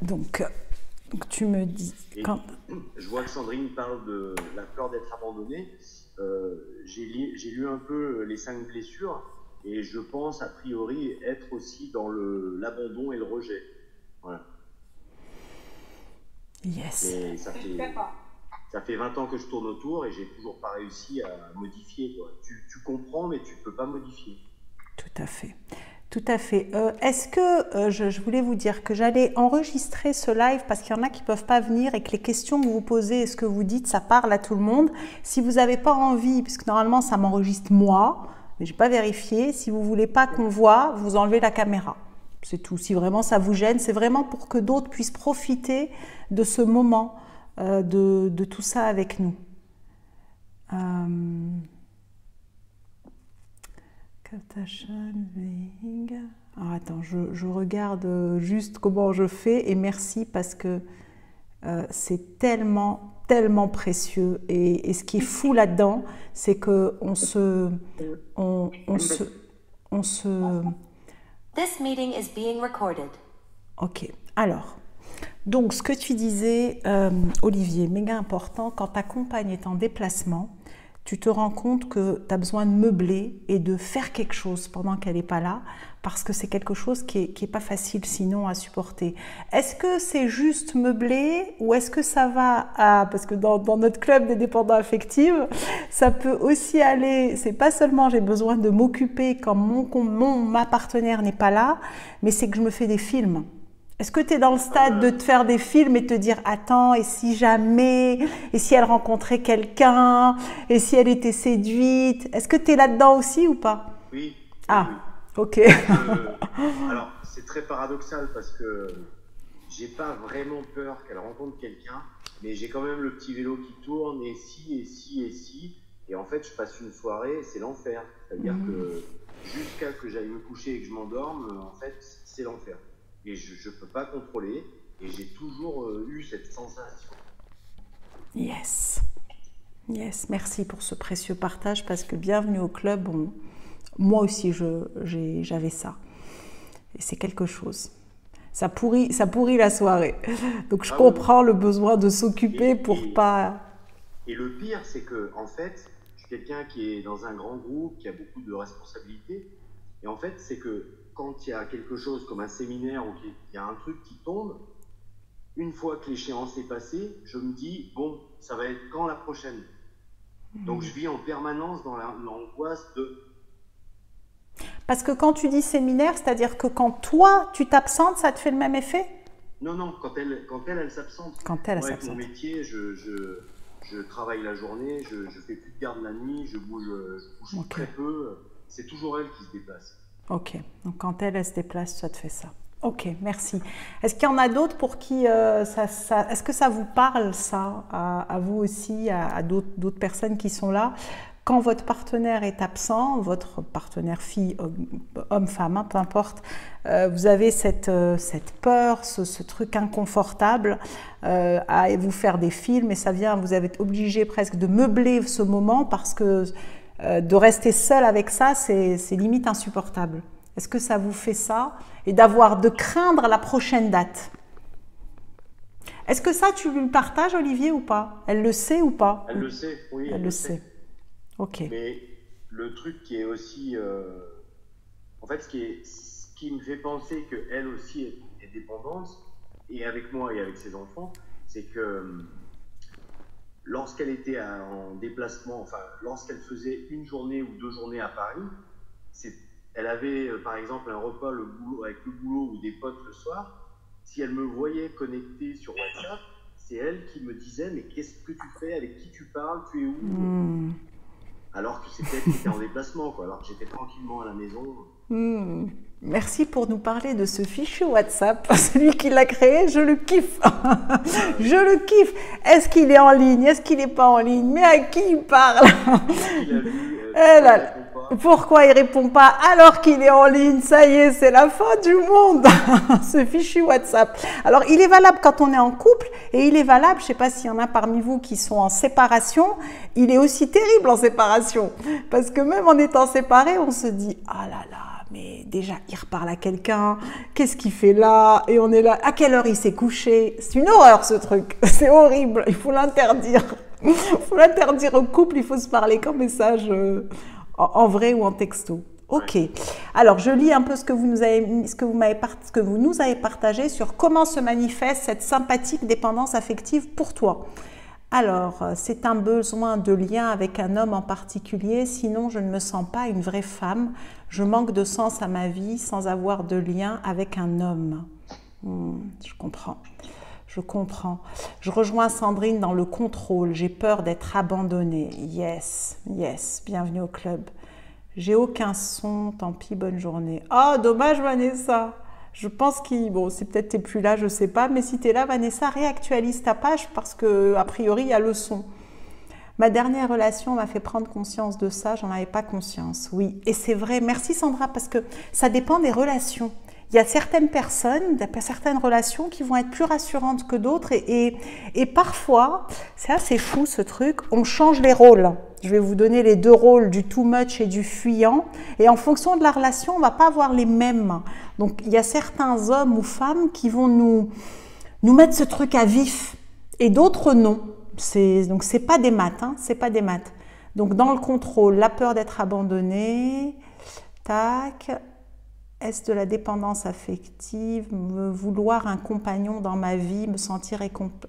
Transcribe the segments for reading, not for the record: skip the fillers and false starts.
donc tu me dis... Je vois que Sandrine parle de la peur d'être abandonnée. J'ai lu un peu les 5 blessures et je pense a priori être aussi dans l'abandon et le rejet. Voilà. Yes. Mais ça fait 20 ans que je tourne autour et j'ai toujours pas réussi à modifier, quoi. Tu comprends, mais tu peux pas modifier. Tout à fait. Tout à fait. Est-ce que, je voulais vous dire que j'allais enregistrer ce live parce qu'il y en a qui ne peuvent pas venir et que les questions que vous posez et ce que vous dites, ça parle à tout le monde. Si vous n'avez pas envie, puisque normalement ça m'enregistre moi, mais je n'ai pas vérifié, si vous ne voulez pas qu'on voit, vous enlevez la caméra. C'est tout. Si vraiment ça vous gêne, c'est vraiment pour que d'autres puissent profiter de ce moment, de tout ça avec nous. Alors attends, je regarde juste comment je fais et merci parce que c'est tellement, tellement précieux et ce qui est fou là-dedans, c'est que on se This meeting is being recorded. Ok, alors, donc ce que tu disais, Olivier, méga important, quand ta compagne est en déplacement, tu te rends compte que tu as besoin de meubler et de faire quelque chose pendant qu'elle n'est pas là, parce que c'est quelque chose qui est pas facile sinon à supporter. Est-ce que c'est juste meubler ou est-ce que ça va à... Parce que dans notre club des dépendants affectifs, ça peut aussi aller... C'est pas seulement j'ai besoin de m'occuper quand ma partenaire n'est pas là, mais c'est que je me fais des films. Est-ce que tu es dans le stade de te faire des films et te dire « Attends, et si jamais, et si elle rencontrait quelqu'un, et si elle était séduite ?» Est-ce que tu es là-dedans aussi ou pas? Oui. Ah, oui. ok. Alors, c'est très paradoxal parce que j'ai pas vraiment peur qu'elle rencontre quelqu'un, mais j'ai quand même le petit vélo qui tourne, et si. Et en fait, je passe une soirée, c'est l'enfer. C'est-à-dire que jusqu'à que j'aille me coucher et que je m'endorme, en fait, c'est l'enfer. Et je ne peux pas contrôler, et j'ai toujours eu cette sensation. Yes. Yes, merci pour ce précieux partage, parce que bienvenue au club, moi aussi j'avais ça. Et c'est quelque chose. Ça pourrit la soirée. Donc je comprends le besoin de s'occuper pour pas... Et le pire, c'est que, en fait, je suis quelqu'un qui est dans un grand groupe, qui a beaucoup de responsabilités, et en fait, c'est que quand il y a quelque chose comme un séminaire ou qu'il y a un truc qui tombe, une fois que l'échéance est passée, je me dis, bon, ça va être quand la prochaine? Donc je vis en permanence dans l'angoisse de... Parce que quand tu dis séminaire, c'est-à-dire que quand toi, tu t'absentes, ça te fait le même effet? Non, quand elle s'absente. Quand elle s'absente. s'absente. Mon métier, je travaille la journée, je fais plus de garde la nuit, je bouge très peu. C'est toujours elle qui se déplace. Ok, donc quand elle se déplace, ça te fait ça. Ok, merci. Est-ce qu'il y en a d'autres pour qui est-ce que ça vous parle, ça, à vous aussi, à d'autres personnes qui sont là? Quand votre partenaire est absent, votre partenaire fille, homme, femme, peu importe, vous avez cette peur, ce truc inconfortable à vous faire des films et ça vient, vous êtes obligé presque de meubler ce moment parce que de rester seul avec ça, c'est limite insupportable. Est-ce que ça vous fait ça? Et de craindre la prochaine date. Est-ce que ça, tu lui partages, Olivier, ou pas? Elle le sait ou pas? Elle le sait, oui. Elle le sait. Ok. Mais le truc qui est aussi... en fait, ce qui me fait penser qu'elle aussi est dépendante, et avec moi et avec ses enfants, c'est que... lorsqu'elle était en déplacement, enfin, lorsqu'elle faisait une journée ou 2 journées à Paris, elle avait, par exemple, un repas avec le boulot ou des potes le soir. Si elle me voyait connectée sur WhatsApp, c'est elle qui me disait « Mais qu'est-ce que tu fais? Avec qui tu parles? Tu es où ?» Alors que c'est elle qui était en déplacement, quoi. Alors que j'étais tranquillement à la maison. Merci pour nous parler de ce fichu WhatsApp. Celui qui l'a créé, je le kiffe. Je le kiffe. Est-ce qu'il est en ligne? Est-ce qu'il n'est pas en ligne? Mais à qui il parle? Pourquoi il répond pas alors qu'il est en ligne? Ça y est, c'est la fin du monde. Ce fichu WhatsApp. Alors, il est valable quand on est en couple et il est valable, je ne sais pas s'il y en a parmi vous qui sont en séparation, il est aussi terrible en séparation. Parce que même en étant séparés, on se dit « Ah là là, mais déjà, il reparle à quelqu'un, qu'est-ce qu'il fait là? Et on est là, à quelle heure il s'est couché? C'est une horreur ce truc, c'est horrible, il faut l'interdire. Il faut l'interdire au couple, il faut se parler qu'en message en vrai ou en texto. Ok, alors je lis un peu ce que vous nous avez partagé sur comment se manifeste cette sympathique dépendance affective pour toi. Alors, c'est un besoin de lien avec un homme en particulier, sinon je ne me sens pas une vraie femme. Je manque de sens à ma vie sans avoir de lien avec un homme. Je comprends. Je comprends. Je rejoins Sandrine dans le contrôle. J'ai peur d'être abandonnée. Yes, yes, bienvenue au club. J'ai aucun son, tant pis, bonne journée. Oh, dommage Vanessa. Je pense qu'il... Bon, c'est peut-être t'es plus là, je sais pas. Mais si t'es là, Vanessa, réactualise ta page parce que, a priori, il y a le son. Ma dernière relation m'a fait prendre conscience de ça. J'en avais pas conscience. Oui, et c'est vrai. Merci Sandra, parce que ça dépend des relations. Il y a certaines personnes, certaines relations qui vont être plus rassurantes que d'autres et parfois, c'est assez fou ce truc, on change les rôles. Je vais vous donner les deux rôles du too much et du fuyant et en fonction de la relation, on ne va pas avoir les mêmes. Donc, il y a certains hommes ou femmes qui vont nous mettre ce truc à vif et d'autres non. Donc, ce n'est pas des maths, hein, c'est pas des maths. Donc, dans le contrôle, la peur d'être abandonné, tac... Est-ce de la dépendance affective, me vouloir un compagnon dans ma vie, me sentir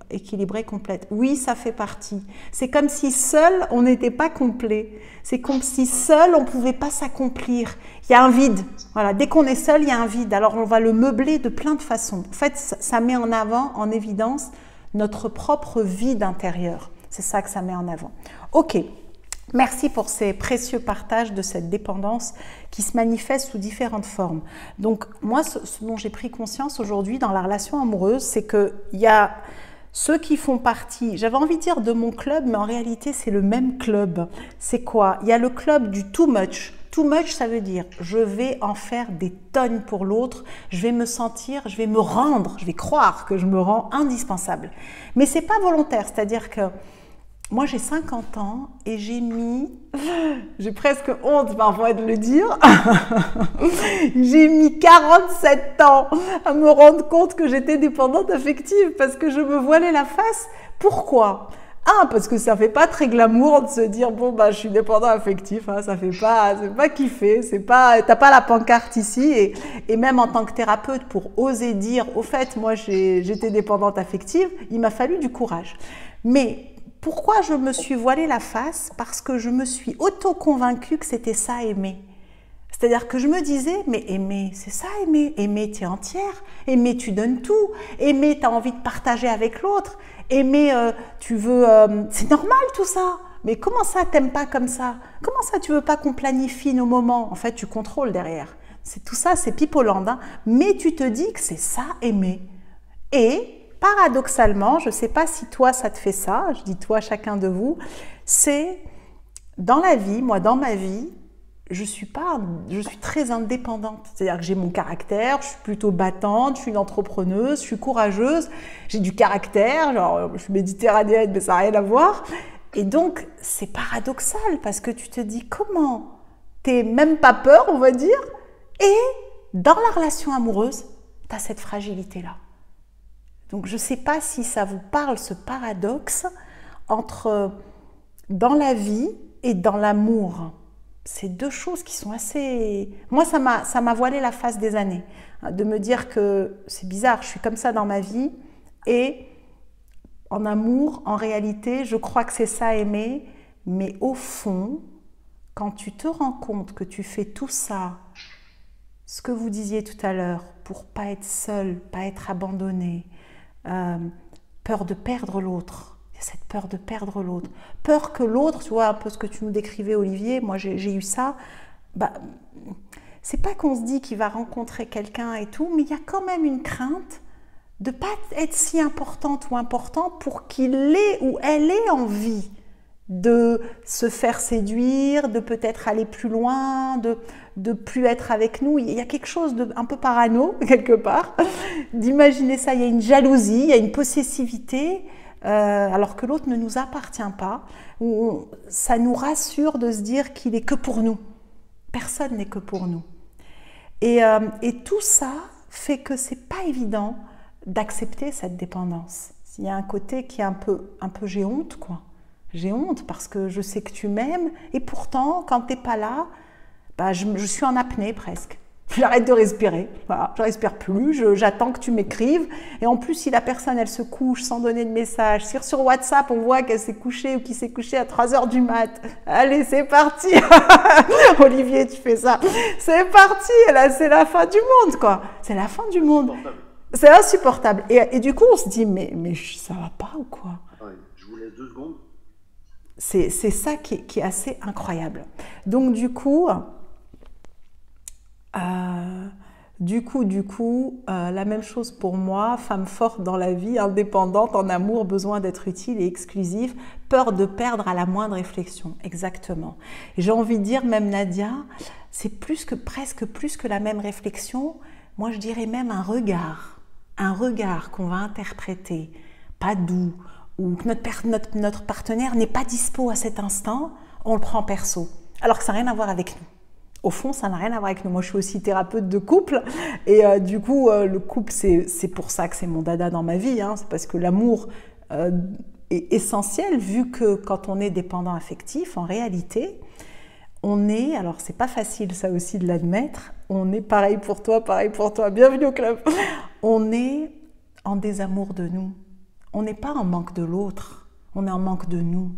équilibrée, complète? Oui, ça fait partie. C'est comme si seul, on n'était pas complet. C'est comme si seul, on ne pouvait pas s'accomplir. Il y a un vide. Voilà, dès qu'on est seul, il y a un vide. Alors, on va le meubler de plein de façons. En fait, ça met en avant, en évidence, notre propre vide intérieur. C'est ça que ça met en avant. Ok. Merci pour ces précieux partages de cette dépendance qui se manifeste sous différentes formes. Donc, moi, ce dont j'ai pris conscience aujourd'hui dans la relation amoureuse, c'est qu'il y a ceux qui font partie, j'avais envie de dire de mon club, mais en réalité, c'est le même club. C'est quoi? Il y a le club du too much. Too much, ça veut dire je vais en faire des tonnes pour l'autre, je vais me sentir, je vais me rendre, je vais croire que je me rends indispensable. Mais ce n'est pas volontaire, c'est-à-dire que moi, j'ai 50 ans et j'ai presque honte parfois de le dire, j'ai mis 47 ans à me rendre compte que j'étais dépendante affective parce que je me voilais la face. Pourquoi? Parce que ça fait pas très glamour de se dire bon bah je suis dépendant affectif, hein, ça fait pas, c'est pas kiffer, c'est pas, t'as pas la pancarte ici et même en tant que thérapeute pour oser dire au fait moi j'étais dépendante affective, il m'a fallu du courage. Mais pourquoi je me suis voilée la face? Parce que je me suis auto-convaincue que c'était ça aimer. C'est-à-dire que je me disais, mais aimer, c'est ça aimer. Aimer, tu es entière. Aimer, tu donnes tout. Aimer, tu as envie de partager avec l'autre. Aimer, tu veux... c'est normal tout ça. Mais comment ça, t'aimes pas comme ça? Comment ça, tu veux pas qu'on planifie nos moments? En fait, tu contrôles derrière. C'est tout ça, c'est pipoland. Hein. Mais tu te dis que c'est ça aimer. Et... paradoxalement, je ne sais pas si toi ça te fait ça, je dis toi chacun de vous, c'est dans la vie, moi dans ma vie, je suis très indépendante, c'est-à-dire que j'ai mon caractère, je suis plutôt battante, je suis une entrepreneuse, je suis courageuse, j'ai du caractère, genre je suis méditerranéenne mais ça n'a rien à voir, et donc c'est paradoxal parce que tu te dis comment, t'es même pas peur on va dire, et dans la relation amoureuse, tu as cette fragilité-là. Donc, je ne sais pas si ça vous parle, ce paradoxe entre dans la vie et dans l'amour. C'est deux choses qui sont assez... Moi, ça m'a voilé la face des années, hein, de me dire que c'est bizarre, je suis comme ça dans ma vie et en amour, en réalité, je crois que c'est ça aimer, mais au fond, quand tu te rends compte que tu fais tout ça, ce que vous disiez tout à l'heure, pour pas être seul, pas être abandonné, peur de perdre l'autre, il y a cette peur de perdre l'autre, peur que l'autre, tu vois un peu ce que tu nous décrivais Olivier, moi j'ai eu ça, bah, c'est pas qu'on se dit qu'il va rencontrer quelqu'un et tout, mais il y a quand même une crainte de pas être si importante ou important pour qu'il ait ou elle ait envie de se faire séduire, de peut-être aller plus loin, de plus être avec nous. Il y a quelque chose de un peu parano, quelque part, d'imaginer ça. Il y a une jalousie, il y a une possessivité, alors que l'autre ne nous appartient pas. Ça nous rassure de se dire qu'il est que pour nous. Personne n'est que pour nous. Et tout ça fait que c'est pas évident d'accepter cette dépendance. Il y a un côté qui est un peu j'ai honte, quoi. J'ai honte parce que je sais que tu m'aimes et pourtant, quand tu n'es pas là, bah, je suis en apnée presque. J'arrête de respirer, voilà, je ne respire plus, j'attends que tu m'écrives. Et en plus, si la personne, elle se couche sans donner de message, si sur WhatsApp, on voit qu'elle s'est couchée ou qu'il s'est couché à 3 h du mat, allez, c'est parti. Olivier, tu fais ça. C'est parti, là, c'est la fin du monde, quoi. C'est la fin du monde. C'est insupportable. Et du coup, on se dit, mais ça va pas ou quoi? Ouais, je vous laisse 2 secondes. C'est ça qui est assez incroyable. Donc, du coup, la même chose pour moi, femme forte dans la vie, indépendante, en amour, besoin d'être utile et exclusive, peur de perdre à la moindre réflexion. Exactement. Et j'ai envie de dire, même Nadia, c'est presque plus que la même réflexion. Moi, je dirais même un regard qu'on va interpréter, pas doux, ou que notre partenaire n'est pas dispo à cet instant, on le prend perso, alors que ça n'a rien à voir avec nous. Au fond, ça n'a rien à voir avec nous. Moi, je suis aussi thérapeute de couple, et du coup, le couple, c'est pour ça que c'est mon dada dans ma vie, hein. C'est parce que l'amour est essentiel, vu que quand on est dépendant affectif, en réalité, on est, alors c'est pas facile ça aussi de l'admettre, on est pareil pour toi, bienvenue au club, on est en désamour de nous. On n'est pas en manque de l'autre, on est en manque de nous.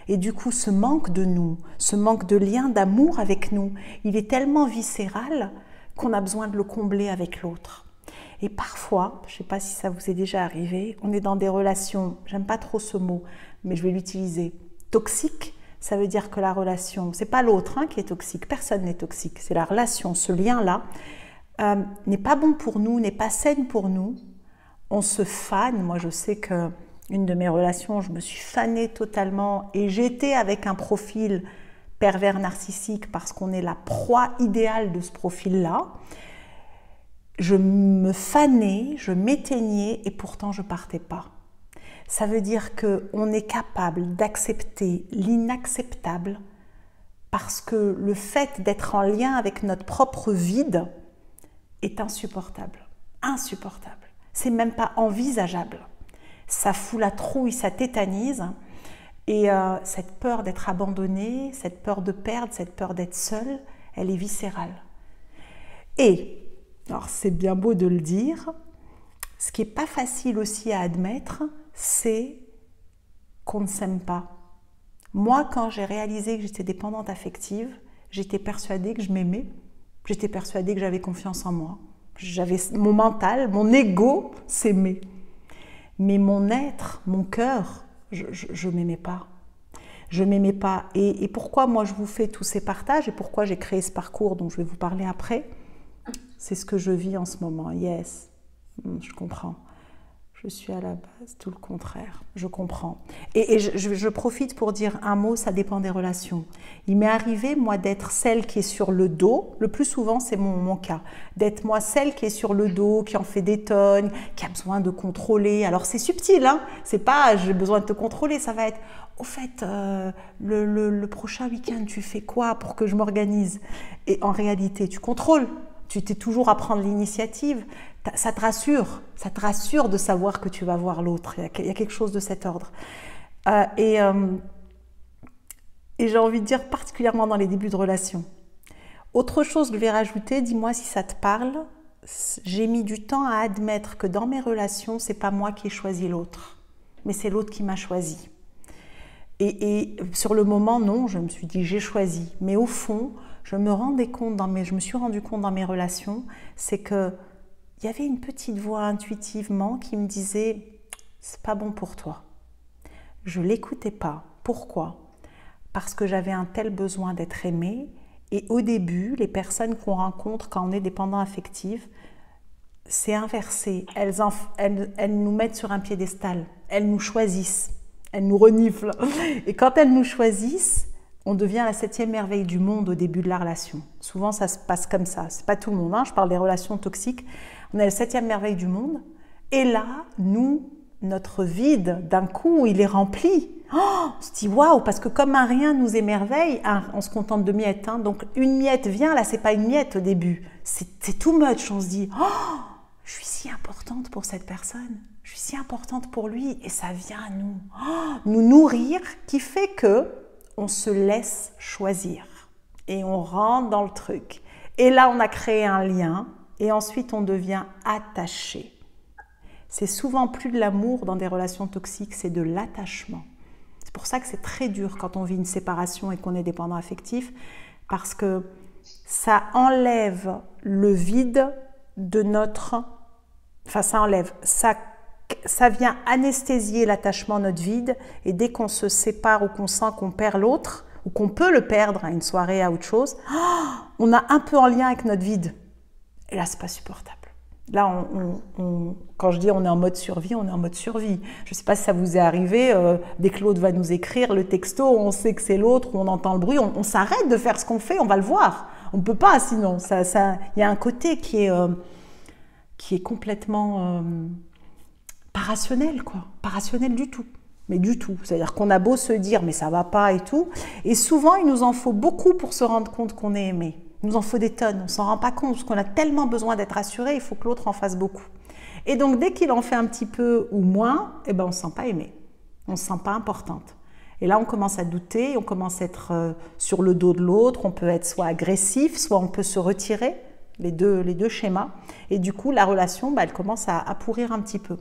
Et du coup, ce manque de nous, ce manque de lien, d'amour avec nous, il est tellement viscéral qu'on a besoin de le combler avec l'autre. Et parfois, je ne sais pas si ça vous est déjà arrivé, on est dans des relations, j'aime pas trop ce mot, mais je vais l'utiliser, toxiques. Ça veut dire que la relation, c'est pas l'autre qui est toxique, personne n'est toxique, c'est la relation, ce lien-là, n'est pas bon pour nous, n'est pas saine pour nous. On se fane. Moi, je sais qu'une de mes relations, je me suis fanée totalement et j'étais avec un profil pervers narcissique parce qu'on est la proie idéale de ce profil-là. Je me fanais, je m'éteignais et pourtant je partais pas. Ça veut dire qu'on est capable d'accepter l'inacceptable parce que le fait d'être en lien avec notre propre vide est insupportable. Insupportable. C'est même pas envisageable. Ça fout la trouille, ça tétanise. Et cette peur d'être abandonnée, cette peur de perdre, cette peur d'être seule, elle est viscérale. Et, alors c'est bien beau de le dire, ce qui n'est pas facile aussi à admettre, c'est qu'on ne s'aime pas. Moi, quand j'ai réalisé que j'étais dépendante affective, j'étais persuadée que je m'aimais, j'étais persuadée que j'avais confiance en moi. J'avais mon mental, mon ego s'aimait. Mais mon être, mon cœur, je ne m'aimais pas. Je ne m'aimais pas. Et pourquoi moi je vous fais tous ces partages et pourquoi j'ai créé ce parcours dont je vais vous parler après, c'est ce que je vis en ce moment. Yes, je comprends. Je suis à la base tout le contraire. Je comprends. Et je profite pour dire un mot, ça dépend des relations. Il m'est arrivé, moi, d'être celle qui est sur le dos. Le plus souvent, c'est mon cas. D'être, moi, celle qui est sur le dos, qui en fait des tonnes, qui a besoin de contrôler. Alors, c'est subtil, hein. C'est pas « j'ai besoin de te contrôler », ça va être « au fait, le prochain week-end, tu fais quoi pour que je m'organise ?» Et en réalité, tu contrôles. Tu t'es toujours à prendre l'initiative. Ça te rassure de savoir que tu vas voir l'autre. Il y a quelque chose de cet ordre. Et j'ai envie de dire particulièrement dans les débuts de relation. Autre chose que je vais rajouter, dis-moi si ça te parle, j'ai mis du temps à admettre que dans mes relations, c'est pas moi qui ai choisi l'autre, mais c'est l'autre qui m'a choisi. Et sur le moment, non, je me suis dit j'ai choisi. Mais au fond, je me suis rendu compte dans mes relations, c'est que il y avait une petite voix intuitivement qui me disait « c'est pas bon pour toi ». Je l'écoutais pas. Pourquoi? Parce que j'avais un tel besoin d'être aimée. Et au début, les personnes qu'on rencontre quand on est dépendant affectif, c'est inversé. Elles nous mettent sur un piédestal. Elles nous choisissent. Elles nous reniflent. Et quand elles nous choisissent, on devient la 7e merveille du monde au début de la relation. Souvent, ça se passe comme ça. C'est pas tout le monde, hein. Je parle des relations toxiques. On est la 7e merveille du monde. Et là, nous, notre vide, d'un coup, il est rempli. Oh, on se dit waouh, parce que comme un rien nous émerveille, on se contente de miettes. Hein. Donc une miette vient, là, c'est pas une miette au début. c'est too much. On se dit, oh, je suis si importante pour cette personne, je suis si importante pour lui, et ça vient nous nourrir, qui fait que on se laisse choisir et on rentre dans le truc. Et là, on a créé un lien et ensuite on devient attaché. C'est souvent plus de l'amour dans des relations toxiques, c'est de l'attachement. C'est pour ça que c'est très dur quand on vit une séparation et qu'on est dépendant affectif, parce que ça enlève le vide de notre... Enfin, ça enlève, ça vient anesthésier l'attachement, notre vide, et dès qu'on se sépare ou qu'on sent qu'on perd l'autre, ou qu'on peut le perdre à une soirée, à autre chose, on a un peu en lien avec notre vide. Et là, c'est pas supportable. Là, quand je dis on est en mode survie, on est en mode survie. Je ne sais pas si ça vous est arrivé, dès que l'autre va nous écrire le texto, on sait que c'est l'autre, on entend le bruit, on s'arrête de faire ce qu'on fait, on va le voir. On ne peut pas sinon. Il y a un côté qui est complètement pas rationnel, quoi. Pas rationnel du tout. Mais du tout. C'est-à-dire qu'on a beau se dire mais ça ne va pas et tout. Et souvent, il nous en faut beaucoup pour se rendre compte qu'on est aimé. Il nous en faut des tonnes, on ne s'en rend pas compte, parce qu'on a tellement besoin d'être rassuré, il faut que l'autre en fasse beaucoup. Et donc, dès qu'il en fait un petit peu ou moins, eh ben, on ne se sent pas aimé, on ne se sent pas importante. Et là, on commence à douter, on commence à être sur le dos de l'autre, on peut être soit agressif, soit on peut se retirer, les deux schémas. Et du coup, la relation, elle commence à pourrir un petit peu.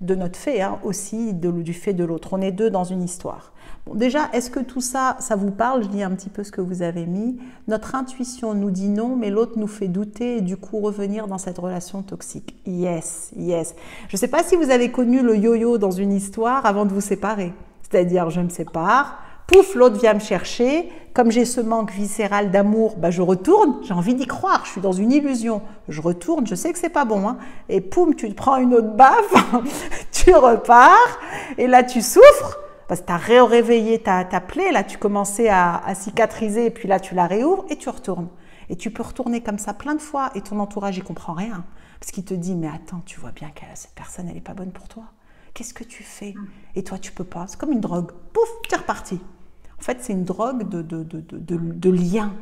De notre fait, aussi du fait de l'autre. On est deux dans une histoire. Bon, déjà, est-ce que tout ça, ça vous parle? Je lis un petit peu ce que vous avez mis. Notre intuition nous dit non, mais l'autre nous fait douter et du coup revenir dans cette relation toxique. Yes, yes. Je ne sais pas si vous avez connu le yo-yo dans une histoire avant de vous séparer. C'est-à-dire, je me sépare, pouf, l'autre vient me chercher. Comme j'ai ce manque viscéral d'amour, je retourne, j'ai envie d'y croire, je suis dans une illusion. Je retourne, je sais que c'est pas bon, et poum, tu te prends une autre baffe, tu repars, et là tu souffres, parce que tu as réveillé ta plaie, là tu commençais à cicatriser, et puis là tu la réouvres, et tu retournes. Et tu peux retourner comme ça plein de fois, et ton entourage y comprend rien, parce qu'il te dit, mais attends, tu vois bien que cette personne, elle n'est pas bonne pour toi. Qu'est-ce que tu fais? Et toi, tu peux pas, c'est comme une drogue, pouf, tu es reparti. En fait, c'est une drogue de lien.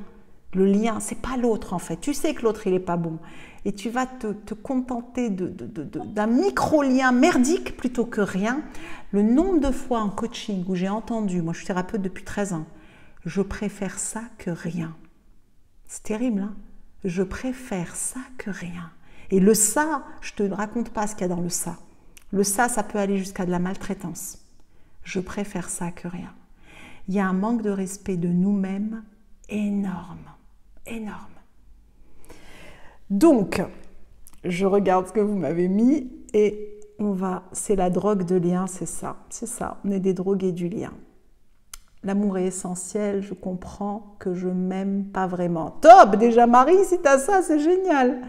Le lien, c'est pas l'autre en fait. Tu sais que l'autre, il n'est pas bon. Et tu vas te contenter d'un micro-lien merdique plutôt que rien. Le nombre de fois en coaching où j'ai entendu, moi je suis thérapeute depuis 13 ans, je préfère ça que rien. C'est terrible, hein? Je préfère ça que rien. Et le ça, je ne te raconte pas ce qu'il y a dans le ça. Le ça peut aller jusqu'à de la maltraitance. Je préfère ça que rien. Il y a un manque de respect de nous-mêmes énorme, énorme. Donc, je regarde ce que vous m'avez mis et c'est la drogue de lien, c'est ça, on est des drogués du lien. L'amour est essentiel, je comprends que je m'aime pas vraiment. Top, déjà Marie, si t'as ça, c'est génial.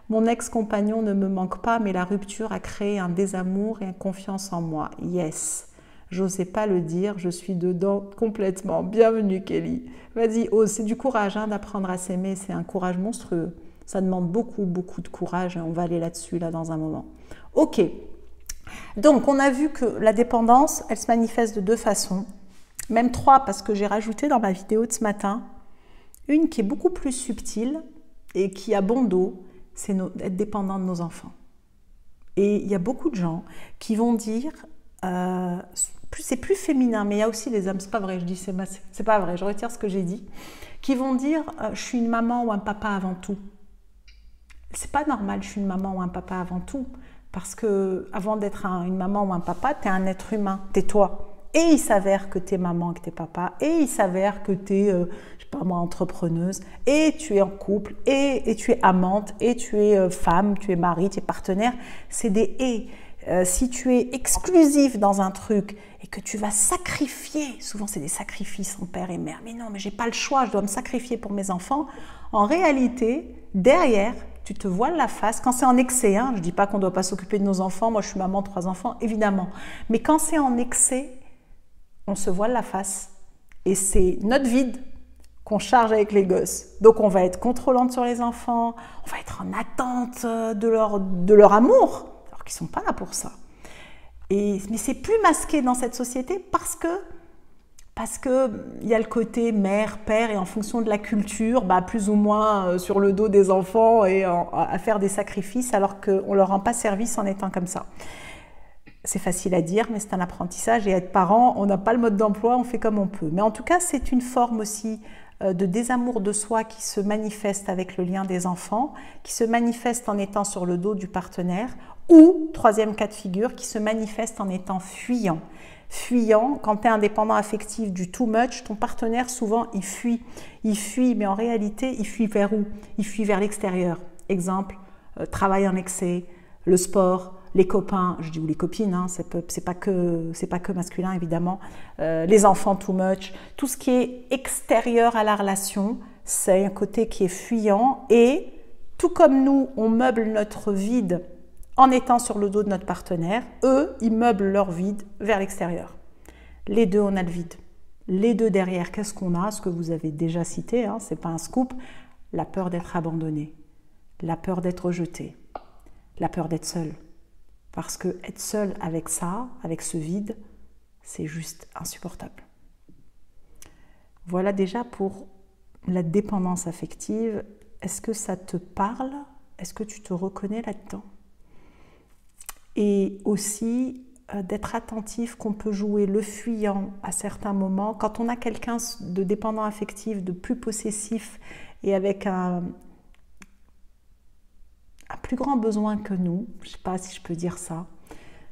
Mon ex-compagnon ne me manque pas, mais la rupture a créé un désamour et une confiance en moi. Yes. J'osais pas le dire, je suis dedans complètement. Bienvenue Kelly. Vas-y, c'est du courage d'apprendre à s'aimer, c'est un courage monstrueux. Ça demande beaucoup, beaucoup de courage. On va aller là-dessus, là, dans un moment. Ok. Donc, on a vu que la dépendance, elle se manifeste de deux façons. Même trois, parce que j'ai rajouté dans ma vidéo de ce matin, une qui est beaucoup plus subtile et qui a bon dos, c'est être dépendant de nos enfants. Et il y a beaucoup de gens qui vont dire... c'est plus féminin, mais il y a aussi les hommes, c'est pas vrai, je dis c'est pas vrai, je retire ce que j'ai dit, qui vont dire je suis une maman ou un papa avant tout. C'est pas normal, je suis une maman ou un papa avant tout, parce que avant d'être une maman ou un papa, tu es un être humain, t'es toi. Et il s'avère que tu es maman, que tu es papa, et il s'avère que tu es, je sais pas moi, entrepreneuse, et tu es en couple, et tu es amante, et tu es femme, tu es mari, tu es partenaire, c'est des « et ». Si tu es exclusif dans un truc et que tu vas sacrifier, souvent c'est des sacrifices en père et mère, mais non, mais j'ai pas le choix, je dois me sacrifier pour mes enfants. En réalité, derrière, tu te voiles la face. Quand c'est en excès, je dis pas qu'on doit pas s'occuper de nos enfants, moi je suis maman de 3 enfants, évidemment. Mais quand c'est en excès, on se voile la face. Et c'est notre vide qu'on charge avec les gosses. Donc on va être contrôlante sur les enfants, on va être en attente de leur amour, qui ne sont pas là pour ça. Mais c'est plus masqué dans cette société parce que Parce qu'il y a le côté mère, père, et en fonction de la culture, plus ou moins sur le dos des enfants et à faire des sacrifices, alors qu'on ne leur rend pas service en étant comme ça. C'est facile à dire, mais c'est un apprentissage, et être parent, on n'a pas le mode d'emploi, on fait comme on peut. Mais en tout cas, c'est une forme aussi de désamour de soi qui se manifeste avec le lien des enfants, qui se manifeste en étant sur le dos du partenaire, ou, troisième cas de figure, qui se manifeste en étant fuyant. Fuyant, quand tu es indépendant affectif du too much, ton partenaire souvent il fuit. Il fuit, mais en réalité, il fuit vers où? Il fuit vers l'extérieur. Exemple, travail en excès, le sport, les copains, je dis ou les copines, hein, c'est pas que masculin évidemment, les enfants too much, tout ce qui est extérieur à la relation, c'est un côté qui est fuyant, et tout comme nous, on meuble notre vide en étant sur le dos de notre partenaire, eux, ils meublent leur vide vers l'extérieur. Les deux, on a le vide. Les deux derrière, qu'est-ce qu'on a? Ce que vous avez déjà cité, hein, c'est pas un scoop, la peur d'être abandonné, la peur d'être rejeté, la peur d'être seul. Parce que être seul avec ça, avec ce vide, c'est juste insupportable. Voilà déjà pour la dépendance affective. Est-ce que ça te parle? Est-ce que tu te reconnais là-dedans? Et aussi d'être attentif qu'on peut jouer le fuyant à certains moments. Quand on a quelqu'un de dépendant affectif, de plus possessif et avec un plus grand besoin que nous, je ne sais pas si je peux dire ça,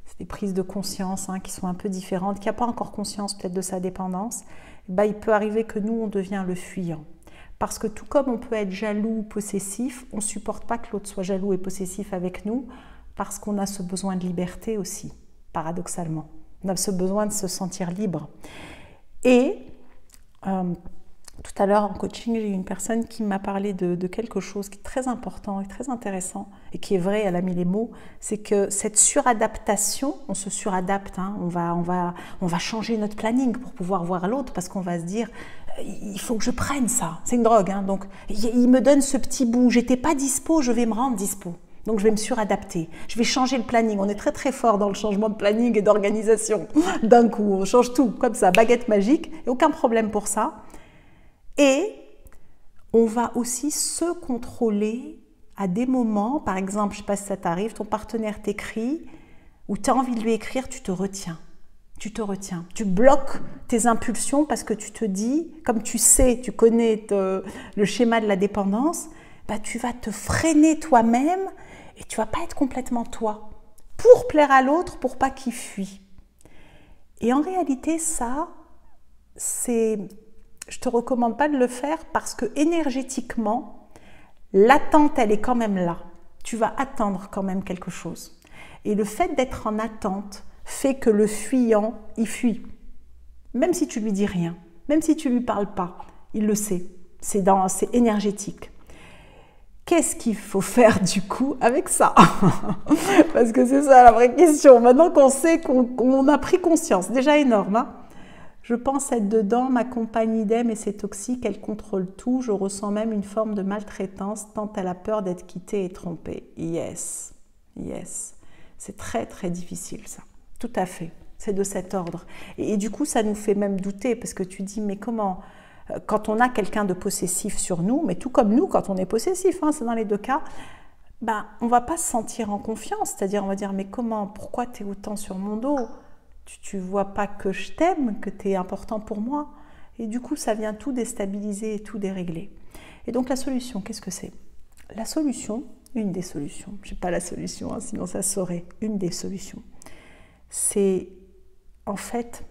c'est des prises de conscience qui sont un peu différentes, qui n'a pas encore conscience peut-être de sa dépendance, il peut arriver que nous, on devient le fuyant. Parce que tout comme on peut être jaloux ou possessif, on ne supporte pas que l'autre soit jaloux et possessif avec nous, parce qu'on a ce besoin de liberté aussi, paradoxalement. On a ce besoin de se sentir libre. Et tout à l'heure en coaching, j'ai eu une personne qui m'a parlé de quelque chose qui est très important et très intéressant, et qui est vrai, elle a mis les mots, c'est que cette suradaptation, on se suradapte, on va changer notre planning pour pouvoir voir l'autre, parce qu'on va se dire, il faut que je prenne ça, c'est une drogue, donc il me donne ce petit bout, j'étais pas dispo, je vais me rendre dispo. Donc je vais me suradapter, je vais changer le planning. On est très très fort dans le changement de planning et d'organisation. D'un coup, on change tout, comme ça, baguette magique, et aucun problème pour ça. Et on va aussi se contrôler à des moments, par exemple, je ne sais pas si ça t'arrive, ton partenaire t'écrit, ou tu as envie de lui écrire, tu te retiens. Tu te retiens. Tu bloques tes impulsions parce que tu te dis, comme tu sais, tu connais le schéma de la dépendance, tu vas te freiner toi-même et tu ne vas pas être complètement toi pour plaire à l'autre, pour pas qu'il fuit. Et en réalité, ça, je ne te recommande pas de le faire parce que énergétiquement, l'attente, elle est quand même là. Tu vas attendre quand même quelque chose. Et le fait d'être en attente fait que le fuyant, il fuit. Même si tu lui dis rien, même si tu lui parles pas, il le sait. C'est énergétique. Qu'est-ce qu'il faut faire du coup avec ça? Parce que c'est ça la vraie question. Maintenant qu'on sait qu'on a pris conscience, déjà énorme. Je pense être dedans, ma compagne idem et c'est toxique, elle contrôle tout. Je ressens même une forme de maltraitance tant elle a peur d'être quittée et trompée. Yes, yes. C'est très très difficile ça. Tout à fait. C'est de cet ordre. Et du coup, ça nous fait même douter parce que tu dis, mais comment? Quand on a quelqu'un de possessif sur nous, mais tout comme nous, quand on est possessif, c'est dans les deux cas, on ne va pas se sentir en confiance. C'est-à-dire, on va dire, mais comment? Pourquoi tu es autant sur mon dos? Tu ne vois pas que je t'aime, que tu es important pour moi. Et du coup, ça vient tout déstabiliser et tout dérégler. Et donc, la solution, qu'est-ce que c'est? La solution, une des solutions, je n'ai pas la solution, sinon ça saurait, une des solutions, c'est en fait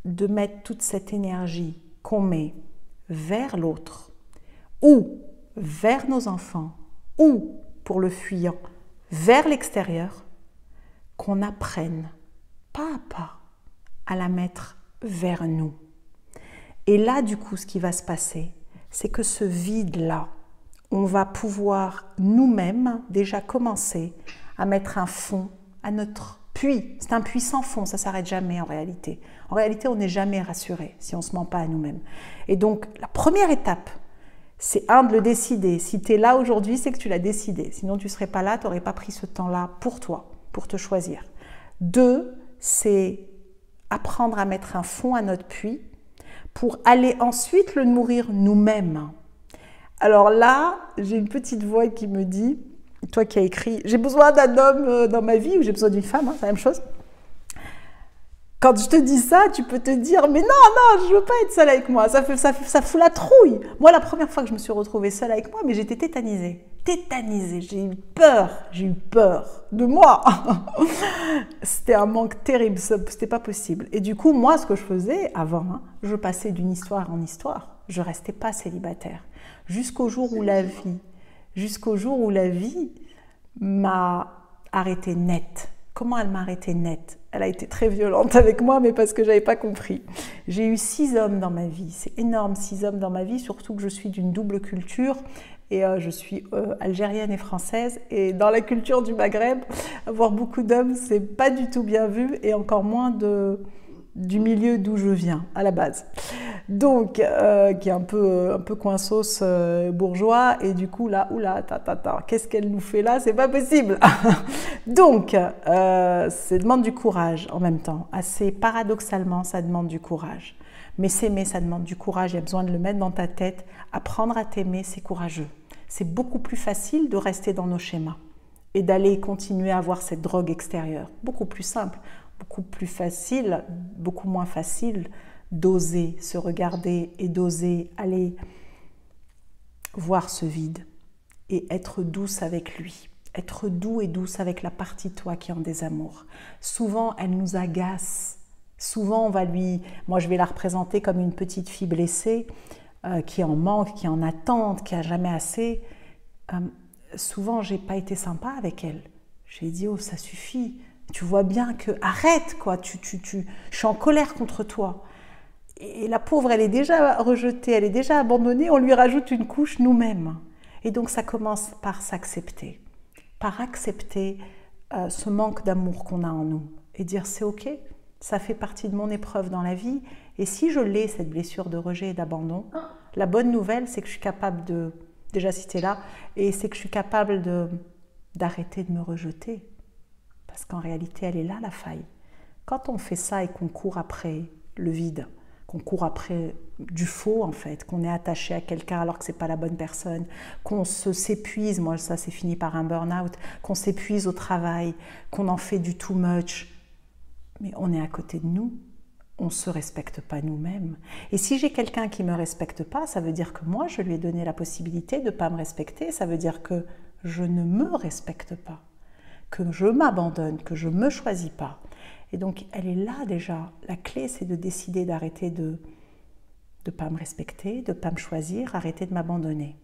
de mettre toute cette énergie qu'on met vers l'autre, ou vers nos enfants, ou pour le fuyant, vers l'extérieur, qu'on apprenne pas à pas à la mettre vers nous. Et là, du coup, ce qui va se passer, c'est que ce vide-là, on va pouvoir nous-mêmes déjà commencer à mettre un fond à notre puits. C'est un puits sans fond, ça ne s'arrête jamais en réalité. En réalité, on n'est jamais rassuré si on ne se ment pas à nous-mêmes. Et donc, la première étape, c'est de le décider. Si tu es là aujourd'hui, c'est que tu l'as décidé. Sinon, tu ne serais pas là, tu n'aurais pas pris ce temps-là pour toi, pour te choisir. 2, c'est apprendre à mettre un fond à notre puits pour aller ensuite le nourrir nous-mêmes. Alors là, j'ai une petite voix qui me dit, toi qui as écrit « J'ai besoin d'un homme dans ma vie » ou « J'ai besoin d'une femme », c'est la même chose. Quand je te dis ça, tu peux te dire « Mais non, non, je veux pas être seule avec moi, ça fout la trouille ». Moi, la première fois que je me suis retrouvée seule avec moi, mais j'étais tétanisée. Tétanisée, j'ai eu peur de moi. C'était un manque terrible, c'était pas possible. Et du coup, moi, ce que je faisais avant, je passais d'une histoire en histoire. Je restais pas célibataire. Jusqu'au jour où la vie m'a arrêtée net. Comment elle m'a arrêtée net? Elle a été très violente avec moi, mais parce que je n'avais pas compris. J'ai eu 6 hommes dans ma vie. C'est énorme, 6 hommes dans ma vie, surtout que je suis d'une double culture. Et je suis algérienne et française. Et dans la culture du Maghreb, avoir beaucoup d'hommes, c'est pas du tout bien vu. Et encore moins du milieu d'où je viens, à la base. Donc, qui est un peu coinsos bourgeois. Et du coup, là, oula, qu'est-ce qu'elle nous fait là? C'est pas possible. Donc, ça demande du courage en même temps. Assez paradoxalement, ça demande du courage. Mais s'aimer, ça demande du courage. Il y a besoin de le mettre dans ta tête. Apprendre à t'aimer, c'est courageux. C'est beaucoup plus facile de rester dans nos schémas et d'aller continuer à avoir cette drogue extérieure. Beaucoup plus simple, beaucoup plus facile, beaucoup moins facile d'oser se regarder et d'oser aller voir ce vide et être douce avec lui. Être doux et douce avec la partie de toi qui est en désamour. Souvent, elle nous agace. Souvent, moi je vais la représenter comme une petite fille blessée qui est en manque, qui est en attente, qui n'a jamais assez. Souvent, je n'ai pas été sympa avec elle. J'ai dit, oh, ça suffit. Tu vois bien que, arrête, quoi. Je suis en colère contre toi. Et la pauvre, elle est déjà rejetée, elle est déjà abandonnée. On lui rajoute une couche nous-mêmes. Et donc, ça commence par s'accepter. Par accepter ce manque d'amour qu'on a en nous. Et dire, c'est OK. Ça fait partie de mon épreuve dans la vie. Et si je l'ai, cette blessure de rejet et d'abandon, la bonne nouvelle, c'est que je suis capable de... Déjà, si tu es là, et c'est que je suis capable d'arrêter de me rejeter. Parce qu'en réalité, elle est là, la faille. Quand on fait ça et qu'on court après le vide, qu'on court après du faux, en fait, qu'on est attaché à quelqu'un alors que ce n'est pas la bonne personne, qu'on s'épuise, moi, ça, c'est fini par un burn-out, qu'on s'épuise au travail, qu'on en fait du too much, mais on est à côté de nous, on ne se respecte pas nous-mêmes. Et si j'ai quelqu'un qui ne me respecte pas, ça veut dire que moi, je lui ai donné la possibilité de ne pas me respecter, ça veut dire que je ne me respecte pas, que je m'abandonne, que je ne me choisis pas. Et donc, elle est là déjà. La clé, c'est de décider d'arrêter de ne pas me respecter, de ne pas me choisir, arrêter de m'abandonner.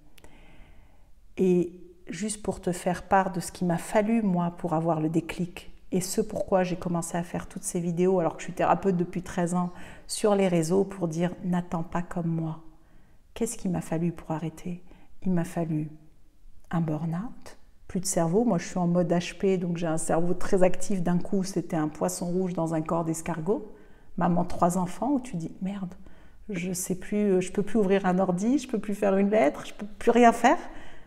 Et juste pour te faire part de ce qu'il m'a fallu, moi, pour avoir le déclic, et ce pourquoi j'ai commencé à faire toutes ces vidéos, alors que je suis thérapeute depuis 13 ans, sur les réseaux, pour dire « n'attends pas comme moi ». Qu'est-ce qu'il m'a fallu pour arrêter? Il m'a fallu un burn-out, plus de cerveau. Moi, je suis en mode HP, donc j'ai un cerveau très actif. D'un coup, c'était un poisson rouge dans un corps d'escargot. Maman, 3 enfants, où tu dis « merde, je sais plus, je peux plus ouvrir un ordi, je peux plus faire une lettre, je peux plus rien faire. »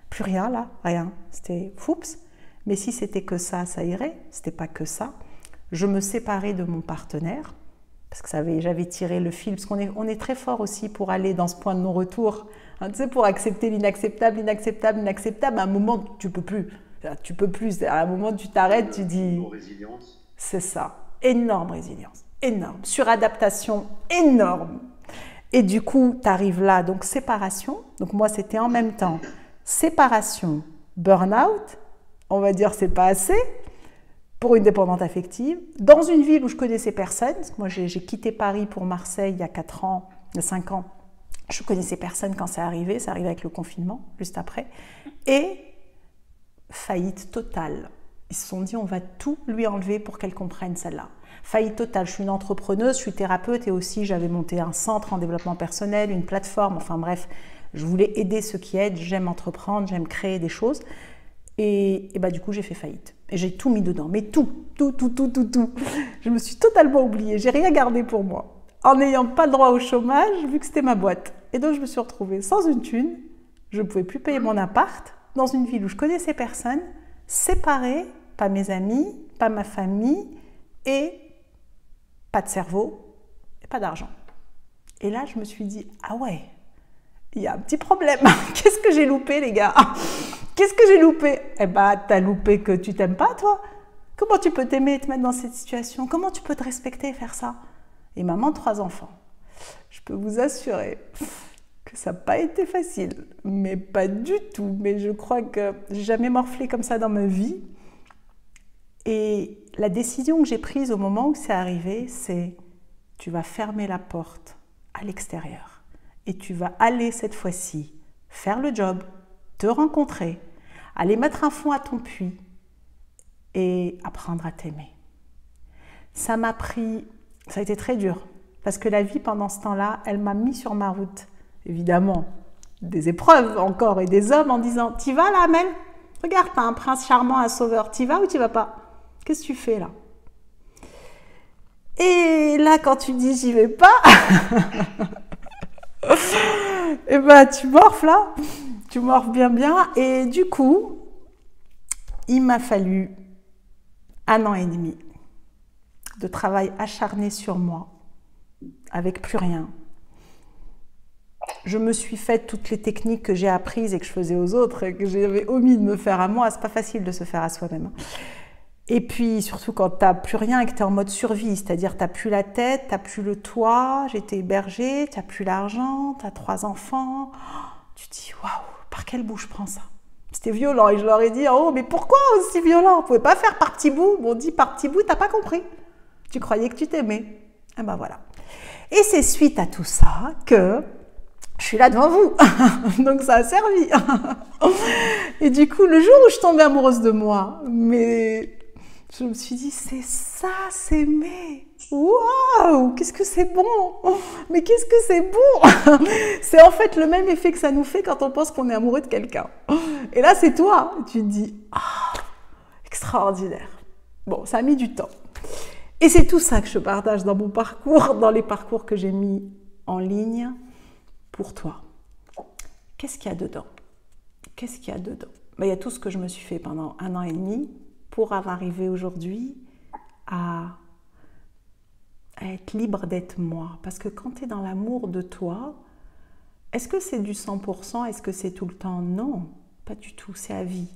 Plus rien là, rien. C'était foups. Mais si c'était que ça irait. C'était pas que ça. Je me séparais de mon partenaire parce que j'avais tiré le fil. Parce qu'on est très fort aussi pour aller dans ce point de non-retour. Hein, tu sais, pour accepter l'inacceptable, l'inacceptable, l'inacceptable. À un moment, tu peux plus. Tu peux plus. À un moment, tu t'arrêtes, tu dis. Résilience. C'est ça. Énorme résilience. Énorme. Suradaptation énorme. Et du coup, tu arrives là. Donc, séparation. Donc, moi, c'était en même temps séparation, burn-out. On va dire c'est pas assez pour une dépendante affective, dans une ville où je connaissais personne. Moi, j'ai quitté Paris pour Marseille il y a 4 ans, il y a 5 ans. Je connaissais personne quand c'est arrivé avec le confinement, juste après. Et faillite totale. Ils se sont dit, on va tout lui enlever pour qu'elle comprenne celle-là. Faillite totale, je suis une entrepreneuse, je suis thérapeute et aussi j'avais monté un centre en développement personnel, une plateforme, enfin bref, je voulais aider ceux qui aident, j'aime entreprendre, j'aime créer des choses. Et bah, du coup, j'ai fait faillite. Et j'ai tout mis dedans, mais tout. Je me suis totalement oubliée, j'ai rien gardé pour moi. En n'ayant pas le droit au chômage, vu que c'était ma boîte. Et donc, je me suis retrouvée sans une thune, je ne pouvais plus payer mon appart, dans une ville où je connaissais personne, séparée, pas mes amis, pas ma famille, et pas de cerveau, et pas d'argent. Et là, je me suis dit, ah ouais, il y a un petit problème. Qu'est-ce que j'ai loupé, les gars? Qu'est-ce que j'ai loupé? Eh ben, t'as loupé que tu t'aimes pas, toi. Comment tu peux t'aimer et te mettre dans cette situation? Comment tu peux te respecter et faire ça? Et maman de 3 enfants. Je peux vous assurer que ça n'a pas été facile, mais pas du tout. Mais je crois que j'ai jamais morflé comme ça dans ma vie. Et la décision que j'ai prise au moment où c'est arrivé, c'est tu vas fermer la porte à l'extérieur et tu vas aller cette fois-ci faire le job, te rencontrer, aller mettre un fond à ton puits et apprendre à t'aimer. Ça a été très dur parce que la vie pendant ce temps-là, elle m'a mis sur ma route, évidemment, des épreuves encore et des hommes en disant « T'y vas là, Amel? Regarde, t'as un prince charmant, un sauveur, t'y vas ou t'y vas pas? Qu'est-ce que tu fais là ?» Et là, quand tu dis « J'y vais pas », et ben tu morfles là, tu morfles bien. Et du coup, il m'a fallu 1 an et demi de travail acharné sur moi, avec plus rien. Je me suis faite toutes les techniques que j'ai apprises et que je faisais aux autres et que j'avais omis de me faire à moi. C'est pas facile de se faire à soi-même. Et puis, surtout quand tu n'as plus rien et que tu es en mode survie, c'est-à-dire tu n'as plus la tête, tu n'as plus le toit, j'étais hébergée, tu n'as plus l'argent, tu as 3 enfants. Tu te dis, waouh, par quel bout je prends ça? C'était violent et je leur ai dit, oh, mais pourquoi aussi violent? On ne pouvait pas faire par petits bouts. On dit par petits bouts, tu n'as pas compris. Tu croyais que tu t'aimais. Et ben voilà. Et c'est suite à tout ça que je suis là devant vous. Donc ça a servi. Et du coup, le jour où je tombais amoureuse de moi, mais je me suis dit, c'est ça, s'aimer. Waouh, qu'est-ce que c'est bon. Mais qu'est-ce que c'est bon. C'est en fait le même effet que ça nous fait quand on pense qu'on est amoureux de quelqu'un. Et là, c'est toi. Tu te dis, ah, extraordinaire. Bon, ça a mis du temps. Et c'est tout ça que je partage dans mon parcours, dans les parcours que j'ai mis en ligne pour toi. Qu'est-ce qu'il y a dedans? Qu'est-ce qu'il y a dedans? Ben, il y a tout ce que je me suis fait pendant 1 an et demi pour arriver aujourd'hui à être libre d'être moi. Parce que quand tu es dans l'amour de toi, est-ce que c'est du 100%? Est-ce que c'est tout le temps? Non, pas du tout, c'est à vie.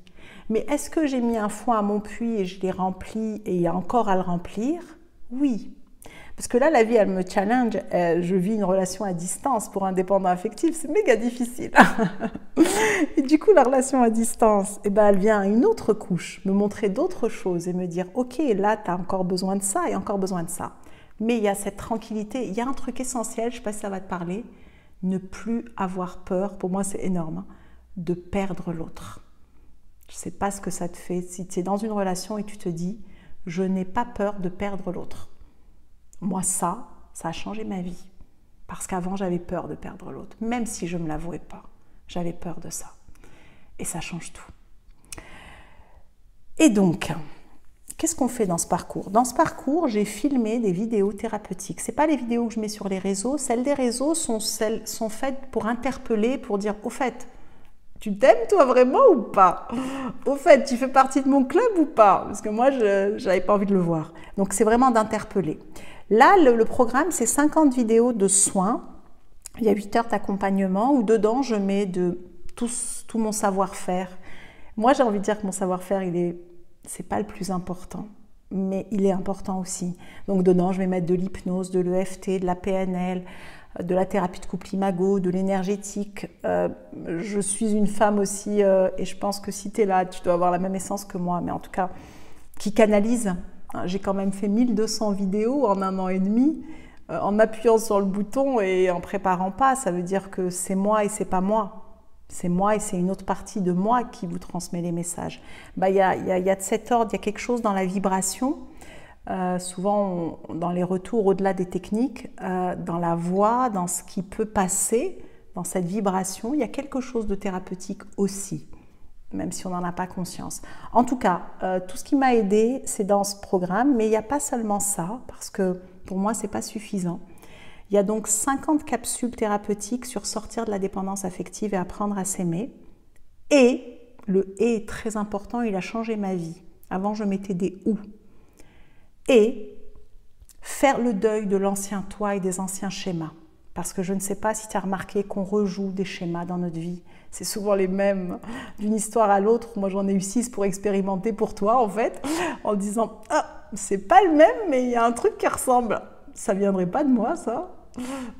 Mais est-ce que j'ai mis un fond à mon puits et je l'ai rempli et il y a encore à le remplir? Oui. Parce que là, la vie, elle me challenge. Je vis une relation à distance pour un dépendant affectif. C'est méga difficile. Et du coup, la relation à distance, eh ben, elle vient à une autre couche, me montrer d'autres choses et me dire, OK, là, tu as encore besoin de ça et encore besoin de ça. Mais il y a cette tranquillité. Il y a un truc essentiel, je ne sais pas si ça va te parler, ne plus avoir peur. Pour moi, c'est énorme, hein, de perdre l'autre. Je ne sais pas ce que ça te fait. Si tu es dans une relation et tu te dis, je n'ai pas peur de perdre l'autre. Moi, ça a changé ma vie. Parce qu'avant, j'avais peur de perdre l'autre. Même si je ne me l'avouais pas, j'avais peur de ça. Et ça change tout. Et donc, qu'est-ce qu'on fait dans ce parcours? Dans ce parcours, j'ai filmé des vidéos thérapeutiques. Ce n'est pas les vidéos que je mets sur les réseaux. Celles des réseaux sont faites pour interpeller, pour dire, au fait, tu t'aimes toi vraiment ou pas? Au fait, tu fais partie de mon club ou pas? Parce que moi, je n'avais pas envie de le voir. Donc, c'est vraiment d'interpeller. Là, le programme, c'est 50 vidéos de soins. Il y a 8 heures d'accompagnement où dedans, je mets tout mon savoir-faire. Moi, j'ai envie de dire que mon savoir-faire, c'est pas le plus important, mais il est important aussi. Donc, dedans, je vais mettre de l'hypnose, de l'EFT, de la PNL, de la thérapie de couple Imago, de l'énergétique. Je suis une femme aussi, et je pense que si tu es là, tu dois avoir la même essence que moi, mais en tout cas, qui canalise. J'ai quand même fait 1200 vidéos en 1 an et demi, en appuyant sur le bouton et en préparant pas. Ça veut dire que c'est moi et c'est pas moi. C'est moi et c'est une autre partie de moi qui vous transmet les messages. Il y a de cet ordre, il y a quelque chose dans la vibration. Souvent, dans les retours au-delà des techniques, dans la voix, dans ce qui peut passer, dans cette vibration, il y a quelque chose de thérapeutique aussi, même si on n'en a pas conscience. En tout cas, tout ce qui m'a aidé, c'est dans ce programme, mais il n'y a pas seulement ça, parce que pour moi, ce n'est pas suffisant. Il y a donc 50 capsules thérapeutiques sur sortir de la dépendance affective et apprendre à s'aimer. Et, le « et » est très important, il a changé ma vie. Avant, je mettais des « ou ». Et faire le deuil de l'ancien toi et des anciens schémas. Parce que je ne sais pas si tu as remarqué qu'on rejoue des schémas dans notre vie. C'est souvent les mêmes, d'une histoire à l'autre. Moi, j'en ai eu 6 pour expérimenter pour toi, en fait, en disant « Ah, c'est pas le même, mais il y a un truc qui ressemble. Ça viendrait pas de moi, ça ?»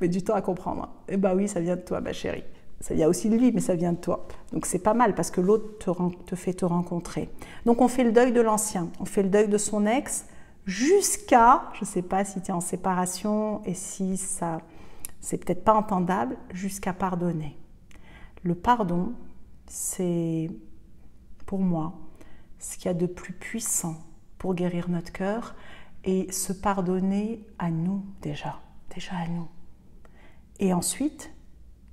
Mais du temps à comprendre. Eh bien oui, ça vient de toi, ma chérie. Ça vient aussi de lui, mais ça vient de toi. Donc c'est pas mal parce que l'autre te fait te rencontrer. Donc on fait le deuil de l'ancien, on fait le deuil de son ex jusqu'à, je ne sais pas si tu es en séparation et si ça, c'est peut-être pas entendable, jusqu'à pardonner. Le pardon, c'est pour moi ce qu'il y a de plus puissant pour guérir notre cœur et se pardonner à nous déjà à nous. Et ensuite,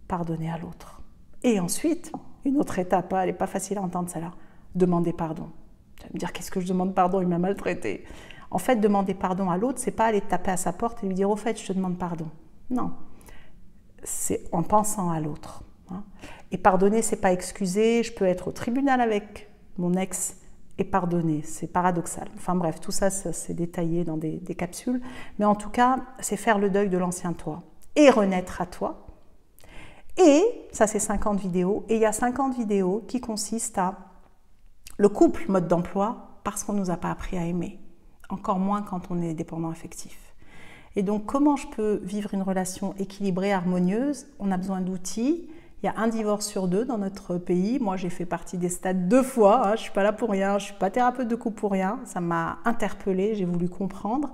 pardonner à l'autre. Et ensuite, une autre étape, elle n'est pas facile à entendre celle-là, demander pardon. Tu vas me dire, qu'est-ce que je demande pardon, il m'a maltraité. En fait, demander pardon à l'autre, c'est pas aller taper à sa porte et lui dire, au fait, je te demande pardon. Non, c'est en pensant à l'autre. Et pardonner, c'est pas excuser, je peux être au tribunal avec mon ex et pardonner, c'est paradoxal. Enfin bref, tout ça, c'est détaillé dans des capsules. Mais en tout cas, c'est faire le deuil de l'ancien toi et renaître à toi. Et ça, c'est 50 vidéos. Et il y a 50 vidéos qui consistent à le couple mode d'emploi parce qu'on ne nous a pas appris à aimer. Encore moins quand on est dépendant affectif. Et donc, comment je peux vivre une relation équilibrée, harmonieuse? On a besoin d'outils. Il y a un divorce sur 2 dans notre pays. Moi, j'ai fait partie des stades 2 fois. Je ne suis pas là pour rien. Je ne suis pas thérapeute de couple pour rien. Ça m'a interpellée. J'ai voulu comprendre.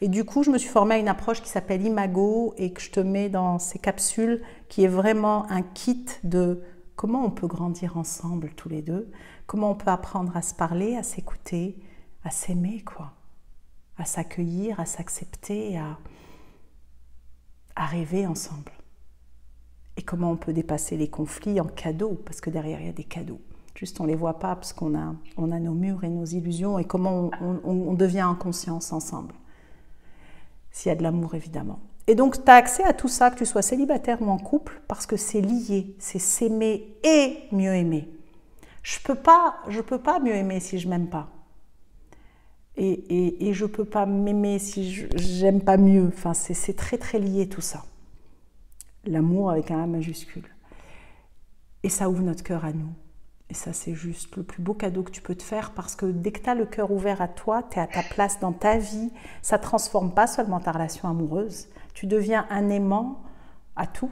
Et du coup, je me suis formée à une approche qui s'appelle Imago et que je te mets dans ces capsules, qui est vraiment un kit de comment on peut grandir ensemble tous les deux, comment on peut apprendre à se parler, à s'écouter, à s'aimer, quoi, à s'accueillir, à s'accepter, à rêver ensemble. Et comment on peut dépasser les conflits en cadeaux, parce que derrière, il y a des cadeaux. Juste, on ne les voit pas parce qu'on a nos murs et nos illusions, et comment on devient en conscience ensemble. S'il y a de l'amour, évidemment. Et donc, tu as accès à tout ça, que tu sois célibataire ou en couple, parce que c'est lié, c'est s'aimer et mieux aimer. Je peux pas mieux aimer si je ne m'aime pas. Et je ne peux pas m'aimer si je n'aime pas mieux. Enfin, c'est très, très lié tout ça. L'amour avec un A majuscule. Et ça ouvre notre cœur à nous. Et ça, c'est juste le plus beau cadeau que tu peux te faire parce que dès que tu as le cœur ouvert à toi, tu es à ta place dans ta vie. Ça ne transforme pas seulement ta relation amoureuse. Tu deviens un aimant à tout.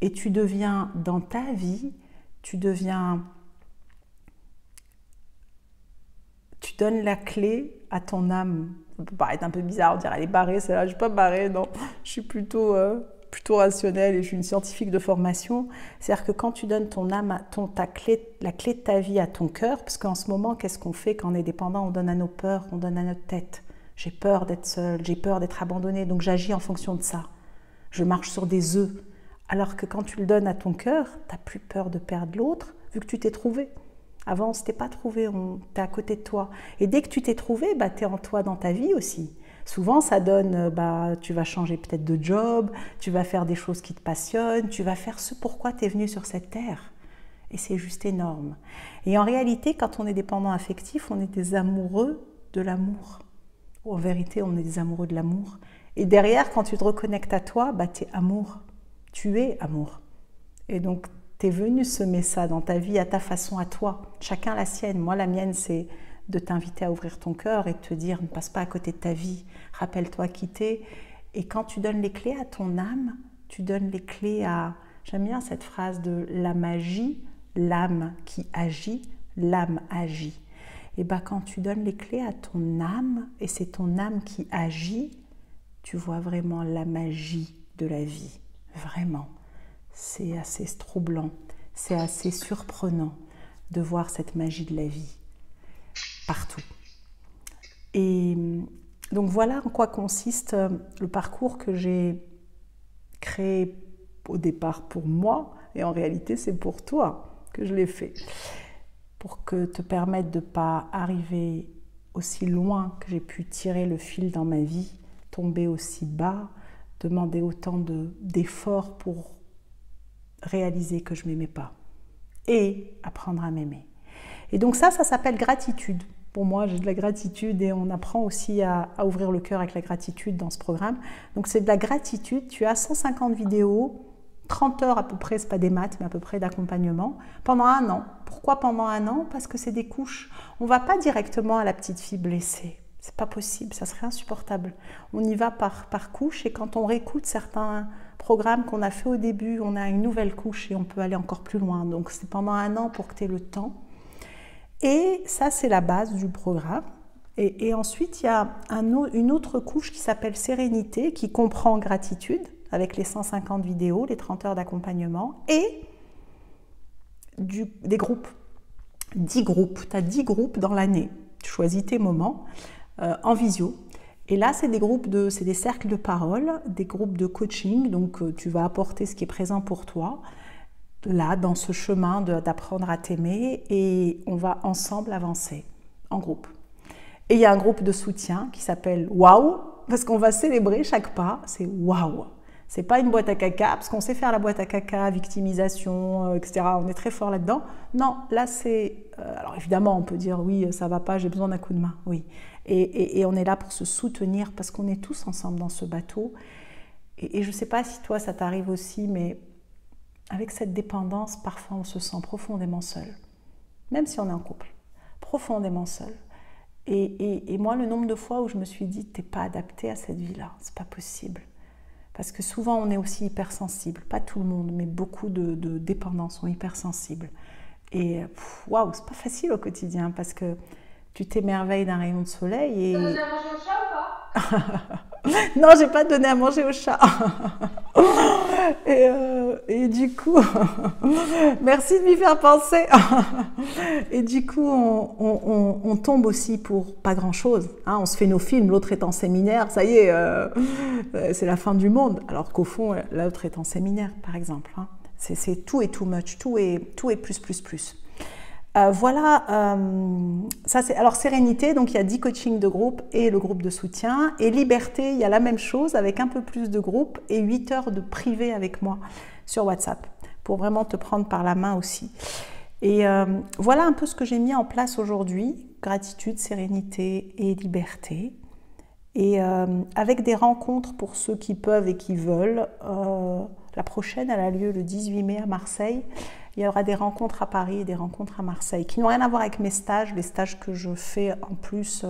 Et tu deviens dans ta vie, tu donnes la clé à ton âme. Ça peut paraître un peu bizarre, on dirait elle est barrée, celle-là. Je ne suis pas barrée, non. Je suis plutôt rationnelle et je suis une scientifique de formation. C'est-à-dire que quand tu donnes ton âme, la clé de ta vie à ton cœur, parce qu'en ce moment, qu'est-ce qu'on fait quand on est dépendant? On donne à nos peurs, on donne à notre tête. J'ai peur d'être seule, j'ai peur d'être abandonnée, donc j'agis en fonction de ça. Je marche sur des œufs. Alors que quand tu le donnes à ton cœur, tu n'as plus peur de perdre l'autre, vu que tu t'es trouvé. Avant, on ne s'était pas trouvé, tu es à côté de toi. Et dès que tu t'es trouvé, tu es en toi dans ta vie aussi. Souvent, ça donne, tu vas changer peut-être de job, tu vas faire des choses qui te passionnent, tu vas faire ce pourquoi tu es venu sur cette terre. Et c'est juste énorme. Et en réalité, quand on est dépendant affectif, on est des amoureux de l'amour. En vérité, on est des amoureux de l'amour. Et derrière, quand tu te reconnectes à toi, tu es amour. Tu es amour. Et donc, tu es venu semer ça dans ta vie à ta façon, à toi. Chacun la sienne. Moi, la mienne, c'est de t'inviter à ouvrir ton cœur et de te dire, ne passe pas à côté de ta vie. Rappelle-toi qui t'es. Et quand tu donnes les clés à ton âme, tu donnes les clés à... J'aime bien cette phrase de la magie, l'âme qui agit, l'âme agit. Et quand tu donnes les clés à ton âme, et c'est ton âme qui agit, tu vois vraiment la magie de la vie. Vraiment. C'est assez troublant, c'est assez surprenant de voir cette magie de la vie partout. Et donc voilà en quoi consiste le parcours que j'ai créé au départ pour moi, et en réalité c'est pour toi que je l'ai fait, pour que te permettre de ne pas arriver aussi loin que j'ai pu tirer le fil dans ma vie, tomber aussi bas, demander autant d'efforts pour réaliser que je ne m'aimais pas et apprendre à m'aimer. Et donc ça s'appelle gratitude. pour moi, j'ai de la gratitude et on apprend aussi à ouvrir le cœur avec la gratitude dans ce programme. Donc c'est de la gratitude, tu as 150 vidéos, 30 heures à peu près, c'est pas des maths, mais à peu près d'accompagnement, pendant 1 an. Pourquoi pendant 1 an? Parce que c'est des couches. On ne va pas directement à la petite fille blessée. C'est pas possible, ça serait insupportable. On y va par couche et quand on réécoute certains programmes qu'on a fait au début, on a une nouvelle couche et on peut aller encore plus loin. Donc c'est pendant 1 an pour que tu aies le temps. Et ça, c'est la base du programme. Et ensuite, il y a une autre couche qui s'appelle sérénité, qui comprend gratitude, avec les 150 vidéos, les 30 heures d'accompagnement, et des groupes. 10 groupes. Tu as 10 groupes dans l'année. Tu choisis tes moments en visio. Et là, c'est des cercles de parole, des groupes de coaching. Donc, tu vas apporter ce qui est présent pour toi, là, dans ce chemin d'apprendre à t'aimer. Et on va ensemble avancer en groupe. Et il y a un groupe de soutien qui s'appelle Waouh, parce qu'on va célébrer chaque pas. C'est Waouh. C'est pas une boîte à caca, parce qu'on sait faire la boîte à caca, victimisation, etc. On est très fort là-dedans. Non, là c'est... alors évidemment, on peut dire oui, ça va pas, j'ai besoin d'un coup de main. Oui. Et on est là pour se soutenir, parce qu'on est tous ensemble dans ce bateau. Et je sais pas si toi, ça t'arrive aussi, mais avec cette dépendance, parfois on se sent profondément seul. Même si on est en couple. Profondément seul. Et moi, le nombre de fois où je me suis dit, t'es pas adapté à cette vie-là, c'est pas possible. Parce que souvent, on est aussi hypersensible. Pas tout le monde, mais beaucoup de dépendants sont hypersensibles. Et waouh, c'est pas facile au quotidien parce que tu t'émerveilles d'un rayon de soleil et... T'as donné à manger au chat ou pas? Non, j'ai pas donné à manger au chat. Et du coup, merci de m'y faire penser. Et du coup, on tombe aussi pour pas grand-chose. Hein, on se fait nos films, l'autre est en séminaire, ça y est, c'est la fin du monde. Alors qu'au fond, l'autre est en séminaire, par exemple. Hein. C'est tout est too much, tout est plus. Voilà, ça c'est alors sérénité, donc il y a 10 coachings de groupe et le groupe de soutien. Et liberté, il y a la même chose avec un peu plus de groupe et 8 heures de privé avec moi sur WhatsApp pour vraiment te prendre par la main aussi. Et voilà un peu ce que j'ai mis en place aujourd'hui, gratitude, sérénité et liberté. Et avec des rencontres pour ceux qui peuvent et qui veulent. La prochaine, elle a lieu le 18 mai à Marseille. Il y aura des rencontres à Paris et des rencontres à Marseille qui n'ont rien à voir avec mes stages, les stages que je fais en plus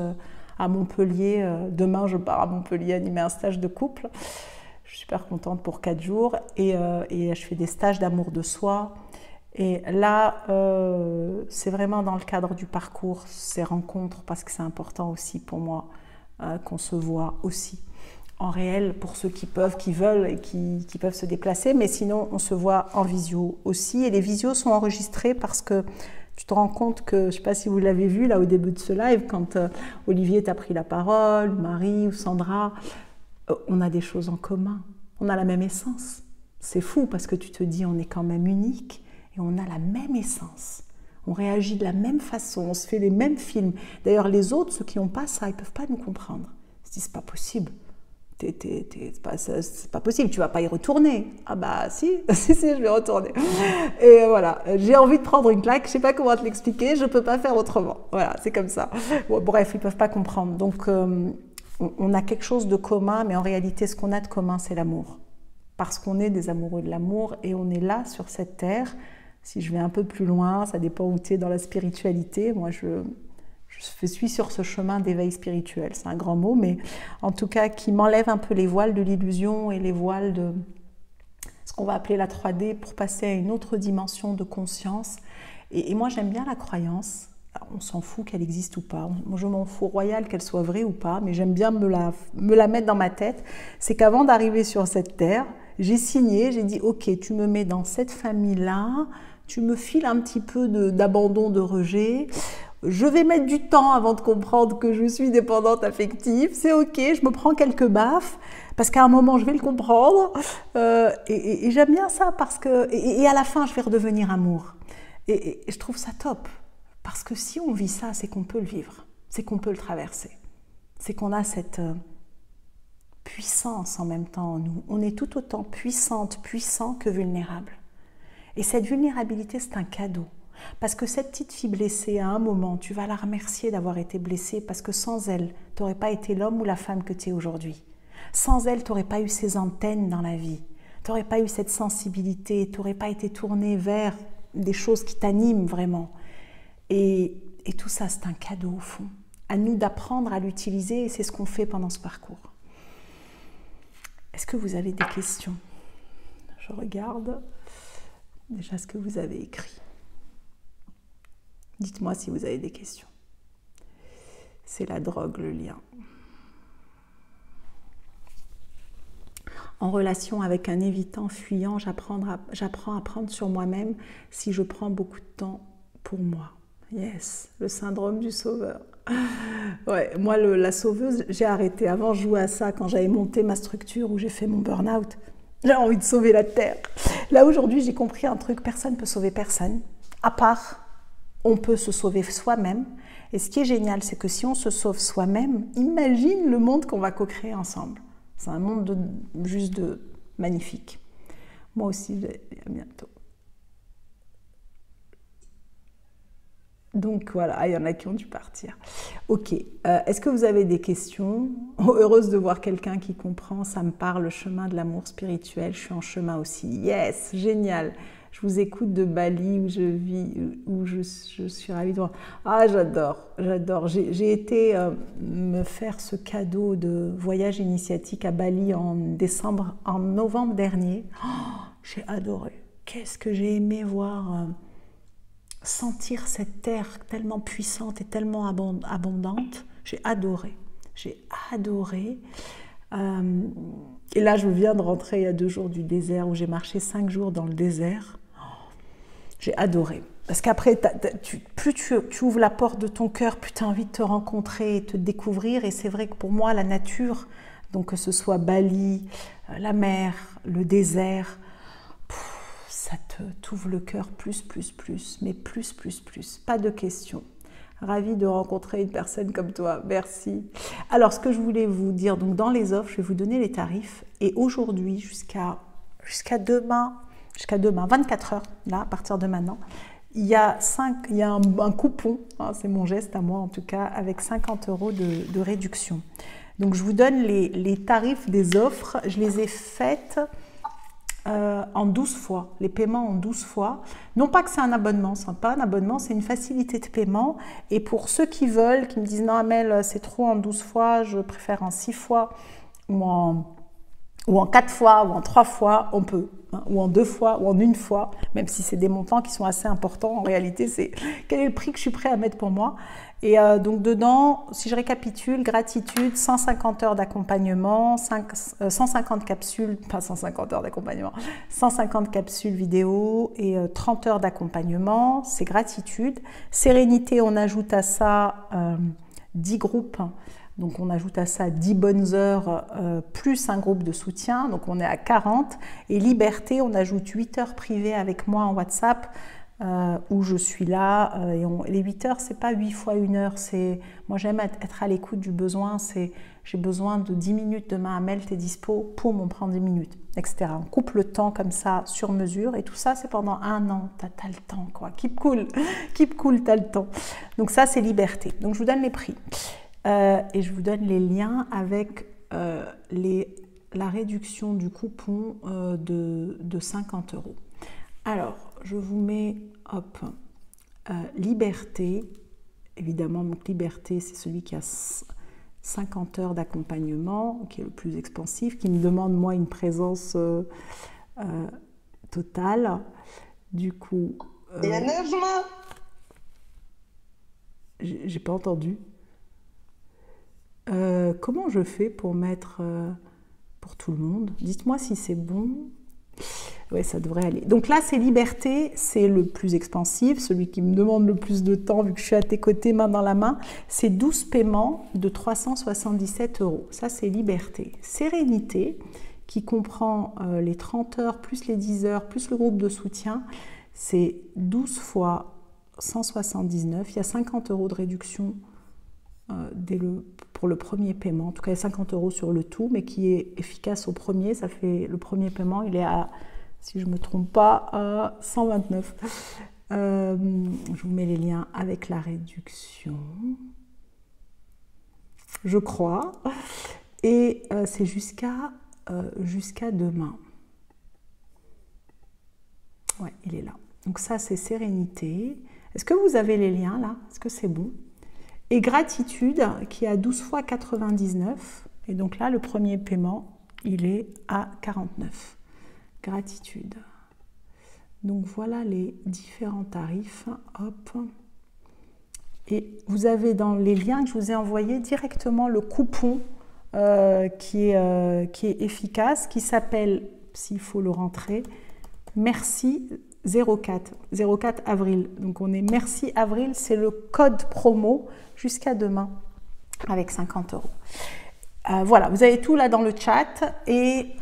à Montpellier. Demain, je pars à Montpellier animer un stage de couple. Je suis super contente pour 4 jours et je fais des stages d'amour de soi. Et là, c'est vraiment dans le cadre du parcours, ces rencontres, parce que c'est important aussi pour moi qu'on se voit aussi en réel pour ceux qui peuvent, qui veulent et qui peuvent se déplacer. Mais sinon, on se voit en visio aussi. Et les visios sont enregistrés parce que tu te rends compte que, je ne sais pas si vous l'avez vu là au début de ce live, quand Olivier t'a pris la parole, Marie ou Sandra, on a des choses en commun. On a la même essence. C'est fou parce que tu te dis on est quand même unique et on a la même essence. On réagit de la même façon, on se fait les mêmes films. D'ailleurs, les autres, ceux qui n'ont pas ça, ils ne peuvent pas nous comprendre. Ils se disent, c'est pas possible. C'est pas possible, tu vas pas y retourner. Ah bah si, si, je vais retourner. Et voilà, j'ai envie de prendre une claque, je sais pas comment te l'expliquer, je peux pas faire autrement. Voilà, c'est comme ça. Bon, bref, ils peuvent pas comprendre. Donc, on a quelque chose de commun, mais en réalité, ce qu'on a de commun, c'est l'amour. Parce qu'on est des amoureux de l'amour et on est là sur cette terre. Si je vais un peu plus loin, ça dépend où tu es dans la spiritualité. Moi, je suis sur ce chemin d'éveil spirituel, c'est un grand mot, mais en tout cas qui m'enlève un peu les voiles de l'illusion et les voiles de ce qu'on va appeler la 3D pour passer à une autre dimension de conscience. Et moi j'aime bien la croyance, alors, on s'en fout qu'elle existe ou pas, je m'en fous royal qu'elle soit vraie ou pas, mais j'aime bien me la mettre dans ma tête. C'est qu'avant d'arriver sur cette terre, j'ai signé, j'ai dit ok, tu me mets dans cette famille-là, tu me files un petit peu d'abandon, de rejet. Je vais mettre du temps avant de comprendre que je suis dépendante affective. C'est ok, je me prends quelques baffes parce qu'à un moment, je vais le comprendre. Et j'aime bien ça parce que... Et à la fin, je vais redevenir amour. Et je trouve ça top. Parce que si on vit ça, c'est qu'on peut le vivre. C'est qu'on peut le traverser. C'est qu'on a cette puissance en même temps en nous. On est tout autant puissant que vulnérable. Et cette vulnérabilité, c'est un cadeau. Parce que cette petite fille blessée, à un moment, tu vas la remercier d'avoir été blessée parce que sans elle, tu n'aurais pas été l'homme ou la femme que tu es aujourd'hui. Sans elle, tu n'aurais pas eu ces antennes dans la vie. Tu n'aurais pas eu cette sensibilité, tu n'aurais pas été tournée vers des choses qui t'animent vraiment. Et tout ça, c'est un cadeau au fond. À nous d'apprendre à l'utiliser et c'est ce qu'on fait pendant ce parcours. Est-ce que vous avez des questions? Je regarde déjà ce que vous avez écrit. Dites-moi si vous avez des questions. C'est la drogue, le lien. En relation avec un évitant fuyant, j'apprends à prendre sur moi-même si je prends beaucoup de temps pour moi. Yes, le syndrome du sauveur. Ouais, moi, la sauveuse, j'ai arrêté. Avant, je jouais à ça quand j'avais monté ma structure où j'ai fait mon burn-out. J'ai envie de sauver la Terre. Là, aujourd'hui, j'ai compris un truc, personne ne peut sauver personne, à part, on peut se sauver soi-même. Et ce qui est génial, c'est que si on se sauve soi-même, imagine le monde qu'on va co-créer ensemble. C'est un monde juste magnifique. Moi aussi, à bientôt. Donc voilà, il y en a qui ont dû partir. Ok, est-ce que vous avez des questions? Heureuse de voir quelqu'un qui comprend, ça me parle, le chemin de l'amour spirituel, je suis en chemin aussi. Yes, génial. Je vous écoute de Bali où je vis, où je suis ravie de voir. Ah, j'adore, j'adore. J'ai été me faire ce cadeau de voyage initiatique à Bali en novembre dernier. Oh, j'ai adoré. Qu'est-ce que j'ai aimé voir, sentir cette terre tellement puissante et tellement abondante. J'ai adoré. J'ai adoré. Et là, je viens de rentrer il y a 2 jours du désert où j'ai marché 5 jours dans le désert. J'ai adoré. Parce qu'après, plus tu ouvres la porte de ton cœur, plus tu as envie de te rencontrer et te découvrir. Et c'est vrai que pour moi, la nature, donc que ce soit Bali, la mer, le désert, ça t'ouvre le cœur plus, mais plus. Pas de questions. Ravie de rencontrer une personne comme toi. Merci. Alors, ce que je voulais vous dire, donc dans les offres, je vais vous donner les tarifs. Et aujourd'hui, jusqu'à demain, 24 heures, là, à partir de maintenant, il y a un coupon, hein, c'est mon geste à moi en tout cas, avec 50 € de réduction. Donc je vous donne les tarifs des offres, je les ai faites en 12 fois, les paiements en 12 fois. Non pas que c'est un abonnement, ce n'est pas un abonnement, c'est une facilité de paiement. Et pour ceux qui veulent, qui me disent « Non Amel, c'est trop en 12 fois, je préfère en 6 fois ou en 4 fois ou en 3 fois », on peut. Ou en 2 fois, ou en 1 fois, même si c'est des montants qui sont assez importants. En réalité, c'est quel est le prix que je suis prêt à mettre pour moi. Et donc dedans, si je récapitule, gratitude, 150 heures d'accompagnement, 150 capsules, pas 150 heures d'accompagnement, 150 capsules vidéo et 30 heures d'accompagnement, c'est gratitude. Sérénité, on ajoute à ça 10 groupes. Donc on ajoute à ça 10 bonnes heures plus un groupe de soutien, donc on est à 40. Et liberté, on ajoute 8 heures privées avec moi en WhatsApp où je suis là. Les 8 heures, c'est pas 8 fois 1 heure. Moi j'aime être à l'écoute du besoin. J'ai besoin de 10 minutes demain, Amel, t'es dispo, poum, on prend 10 minutes, etc. On coupe le temps comme ça sur mesure et tout ça c'est pendant 1 an. T'as le temps quoi. Keep cool, t'as le temps. Donc ça c'est liberté. Donc je vous donne les prix. Et je vous donne les liens avec la réduction du coupon de 50 €. Alors, je vous mets, hop, liberté. Évidemment, donc liberté, c'est celui qui a 50 heures d'accompagnement, qui est le plus expansif, qui me demande, moi, une présence totale. Du coup... Il y a 9 mois. J'ai pas entendu. Comment je fais pour mettre pour tout le monde? Dites-moi si c'est bon. Oui, ça devrait aller. Donc là, c'est liberté, c'est le plus expansif, celui qui me demande le plus de temps, vu que je suis à tes côtés, main dans la main. C'est 12 paiements de 377 €. Ça, c'est liberté. Sérénité, qui comprend les 30 heures, plus les 10 heures, plus le groupe de soutien, c'est 12 fois 179. Il y a 50 € de réduction pour le premier paiement, en tout cas 50 € sur le tout, mais qui est efficace au premier. Ça fait le premier paiement, il est à, si je ne me trompe pas, à 129. Je vous mets les liens avec la réduction, je crois. Et c'est jusqu'à demain. Ouais, il est là. Donc ça, c'est sérénité. Est-ce que vous avez les liens là? Est-ce que c'est bon? Et gratitude qui est à 12 fois 99. Et donc là, le premier paiement, il est à 49. Gratitude. Donc voilà les différents tarifs. Hop. Et vous avez dans les liens que je vous ai envoyés directement le coupon qui est efficace, qui s'appelle, s'il faut le rentrer, Merci 04 avril. Donc on est Merci avril, c'est le code promo jusqu'à demain avec 50 €. Voilà, vous avez tout là dans le chat et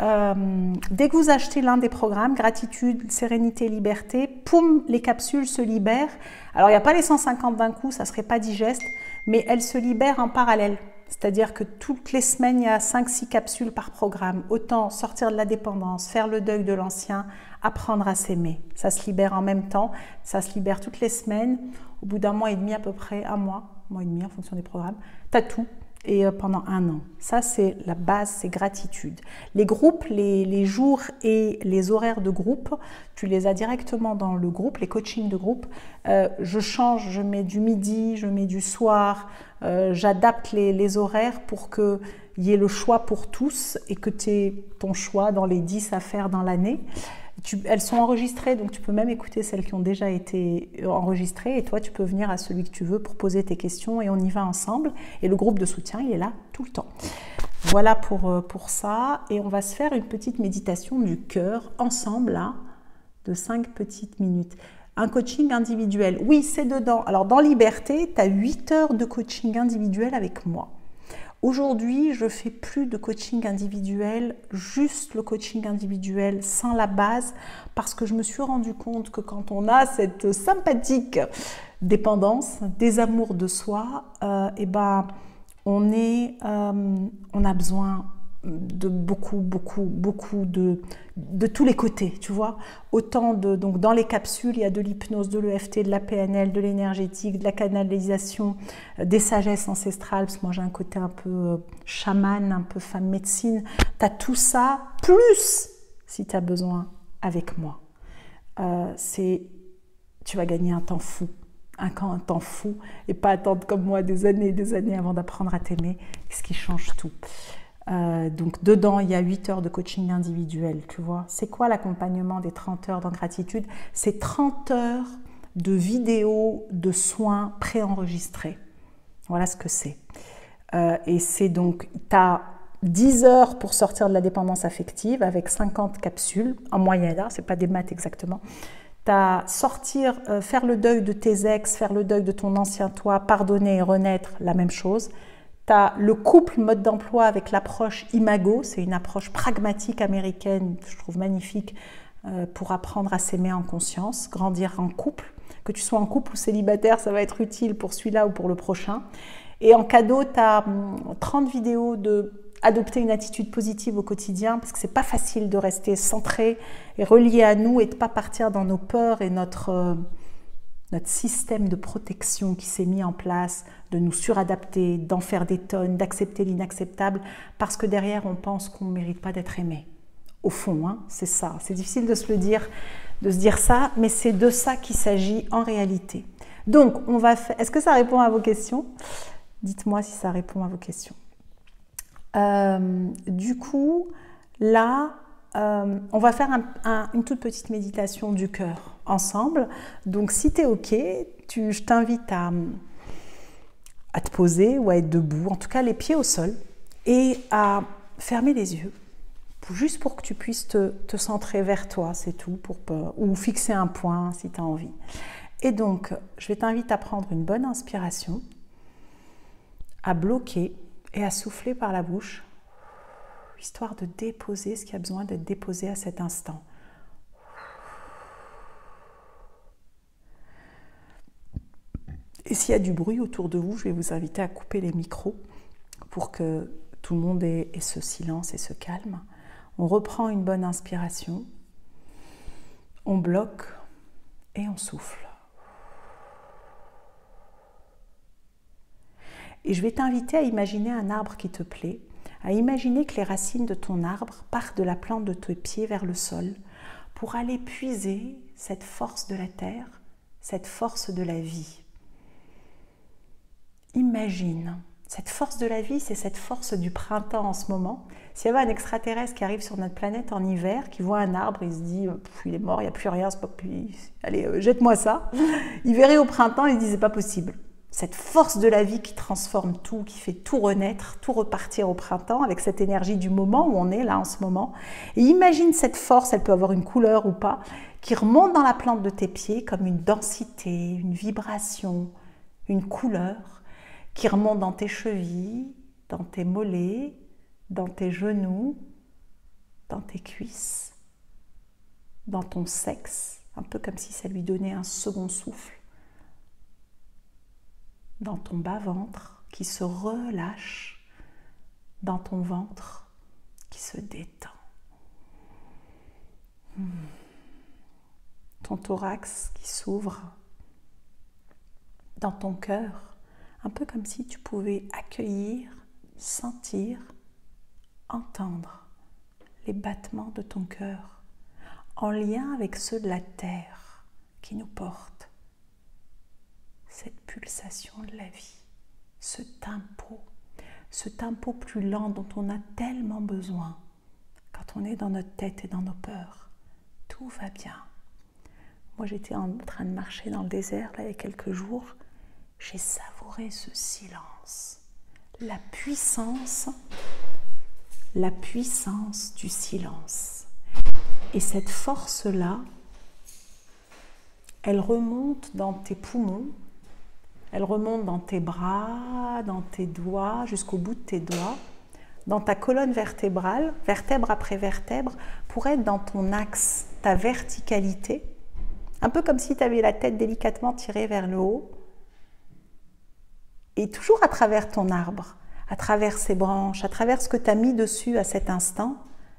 dès que vous achetez l'un des programmes, gratitude, sérénité, liberté, poum, les capsules se libèrent. Alors il n'y a pas les 150 d'un coup, ça ne serait pas digeste, mais elles se libèrent en parallèle. C'est-à-dire que toutes les semaines, il y a 5-6 capsules par programme. Autant sortir de la dépendance, faire le deuil de l'ancien, apprendre à s'aimer. Ça se libère en même temps, ça se libère toutes les semaines. Au bout d'un mois et demi à peu près, un mois et demi en fonction des programmes, tu as tout. Et pendant 1 an. Ça, c'est la base, c'est gratitude. Les groupes, les jours et les horaires de groupe, tu les as directement dans le groupe, les coachings de groupe. Je change, je mets du midi, je mets du soir, j'adapte les horaires pour qu'il y ait le choix pour tous et que tu aies ton choix dans les 10 à faire dans l'année. Elles sont enregistrées, donc tu peux même écouter celles qui ont déjà été enregistrées et toi, tu peux venir à celui que tu veux pour poser tes questions et on y va ensemble. Et le groupe de soutien, il est là tout le temps. Voilà pour ça. Et on va se faire une petite méditation du cœur ensemble, là, de 5 petites minutes. Un coaching individuel, oui, c'est dedans. Alors, dans Liberté, tu as 8 heures de coaching individuel avec moi. Aujourd'hui, je fais plus de coaching individuel, juste le coaching individuel sans la base, parce que je me suis rendu compte que quand on a cette sympathique dépendance, désamour de soi, on a besoin de beaucoup de tous les côtés, tu vois. Autant donc dans les capsules, il y a de l'hypnose, de l'EFT, de la PNL, de l'énergétique, de la canalisation, des sagesses ancestrales, parce que moi j'ai un côté un peu chaman, un peu femme médecine. Tu as tout ça, plus si tu as besoin avec moi. Tu vas gagner un temps fou. Un temps fou et pas attendre comme moi des années et des années avant d'apprendre à t'aimer, ce qui change tout. Donc dedans, il y a 8 heures de coaching individuel, tu vois. C'est quoi l'accompagnement des 30 heures dans gratitude? C'est 30 heures de vidéos de soins préenregistrés. Voilà ce que c'est. Et c'est donc, tu as 10 heures pour sortir de la dépendance affective avec 50 capsules, en moyenne, hein, ce n'est pas des maths exactement. Tu as sortir, faire le deuil de tes ex, faire le deuil de ton ancien toi, pardonner et renaître, la même chose. Tu as le couple mode d'emploi avec l'approche Imago, c'est une approche pragmatique américaine, je trouve magnifique, pour apprendre à s'aimer en conscience, grandir en couple. Que tu sois en couple ou célibataire, ça va être utile pour celui-là ou pour le prochain. Et en cadeau, tu as 30 vidéos d'adopter une attitude positive au quotidien, parce que c'est pas facile de rester centré et relié à nous et de ne pas partir dans nos peurs et notre système de protection qui s'est mis en place, de nous suradapter, d'en faire des tonnes, d'accepter l'inacceptable, parce que derrière, on pense qu'on ne mérite pas d'être aimé. Au fond, hein, c'est ça. C'est difficile de se dire ça, mais c'est de ça qu'il s'agit en réalité. Donc, on va faire... Est-ce que ça répond à vos questions? Dites-moi si ça répond à vos questions. Du coup, là... on va faire une toute petite méditation du cœur ensemble. Donc, si tu es OK, je t'invite à te poser ou à être debout, en tout cas les pieds au sol, et à fermer les yeux, juste pour que tu puisses te centrer vers toi, c'est tout, ou fixer un point si tu as envie. Et donc, je vais t'inviter à prendre une bonne inspiration, à bloquer et à souffler par la bouche, histoire de déposer ce qui a besoin d'être déposé à cet instant. Et s'il y a du bruit autour de vous, je vais vous inviter à couper les micros pour que tout le monde ait ce silence et ce calme. On reprend une bonne inspiration, on bloque et on souffle. Et je vais t'inviter à imaginer un arbre qui te plaît, à imaginer que les racines de ton arbre partent de la plante de tes pieds vers le sol pour aller puiser cette force de la terre, cette force de la vie. Imagine, cette force de la vie, c'est cette force du printemps en ce moment. S'il y avait un extraterrestre qui arrive sur notre planète en hiver, qui voit un arbre, il se dit il est mort, il n'y a plus rien, c'est pas plus... allez, jette-moi ça. Il verrait au printemps, il se dit c'est pas possible. Cette force de la vie qui transforme tout, qui fait tout renaître, tout repartir au printemps avec cette énergie du moment où on est là en ce moment. Et imagine cette force, elle peut avoir une couleur ou pas, qui remonte dans la plante de tes pieds comme une densité, une vibration, une couleur, qui remonte dans tes chevilles, dans tes mollets, dans tes genoux, dans tes cuisses, dans ton sexe, un peu comme si ça lui donnait un second souffle, dans ton bas-ventre qui se relâche, dans ton ventre qui se détend. Ton thorax qui s'ouvre, dans ton cœur, un peu comme si tu pouvais accueillir, sentir, entendre les battements de ton cœur en lien avec ceux de la terre qui nous portent. Cette pulsation de la vie, ce tempo plus lent dont on a tellement besoin quand on est dans notre tête et dans nos peurs. Tout va bien. Moi, j'étais en train de marcher dans le désert là, il y a quelques jours. J'ai savouré ce silence, la puissance du silence. Et cette force-là, elle remonte dans tes poumons, elle remonte dans tes bras, dans tes doigts, jusqu'au bout de tes doigts, dans ta colonne vertébrale, vertèbre après vertèbre, pour être dans ton axe, ta verticalité, un peu comme si tu avais la tête délicatement tirée vers le haut, et toujours à travers ton arbre, à travers ses branches, à travers ce que tu as mis dessus à cet instant,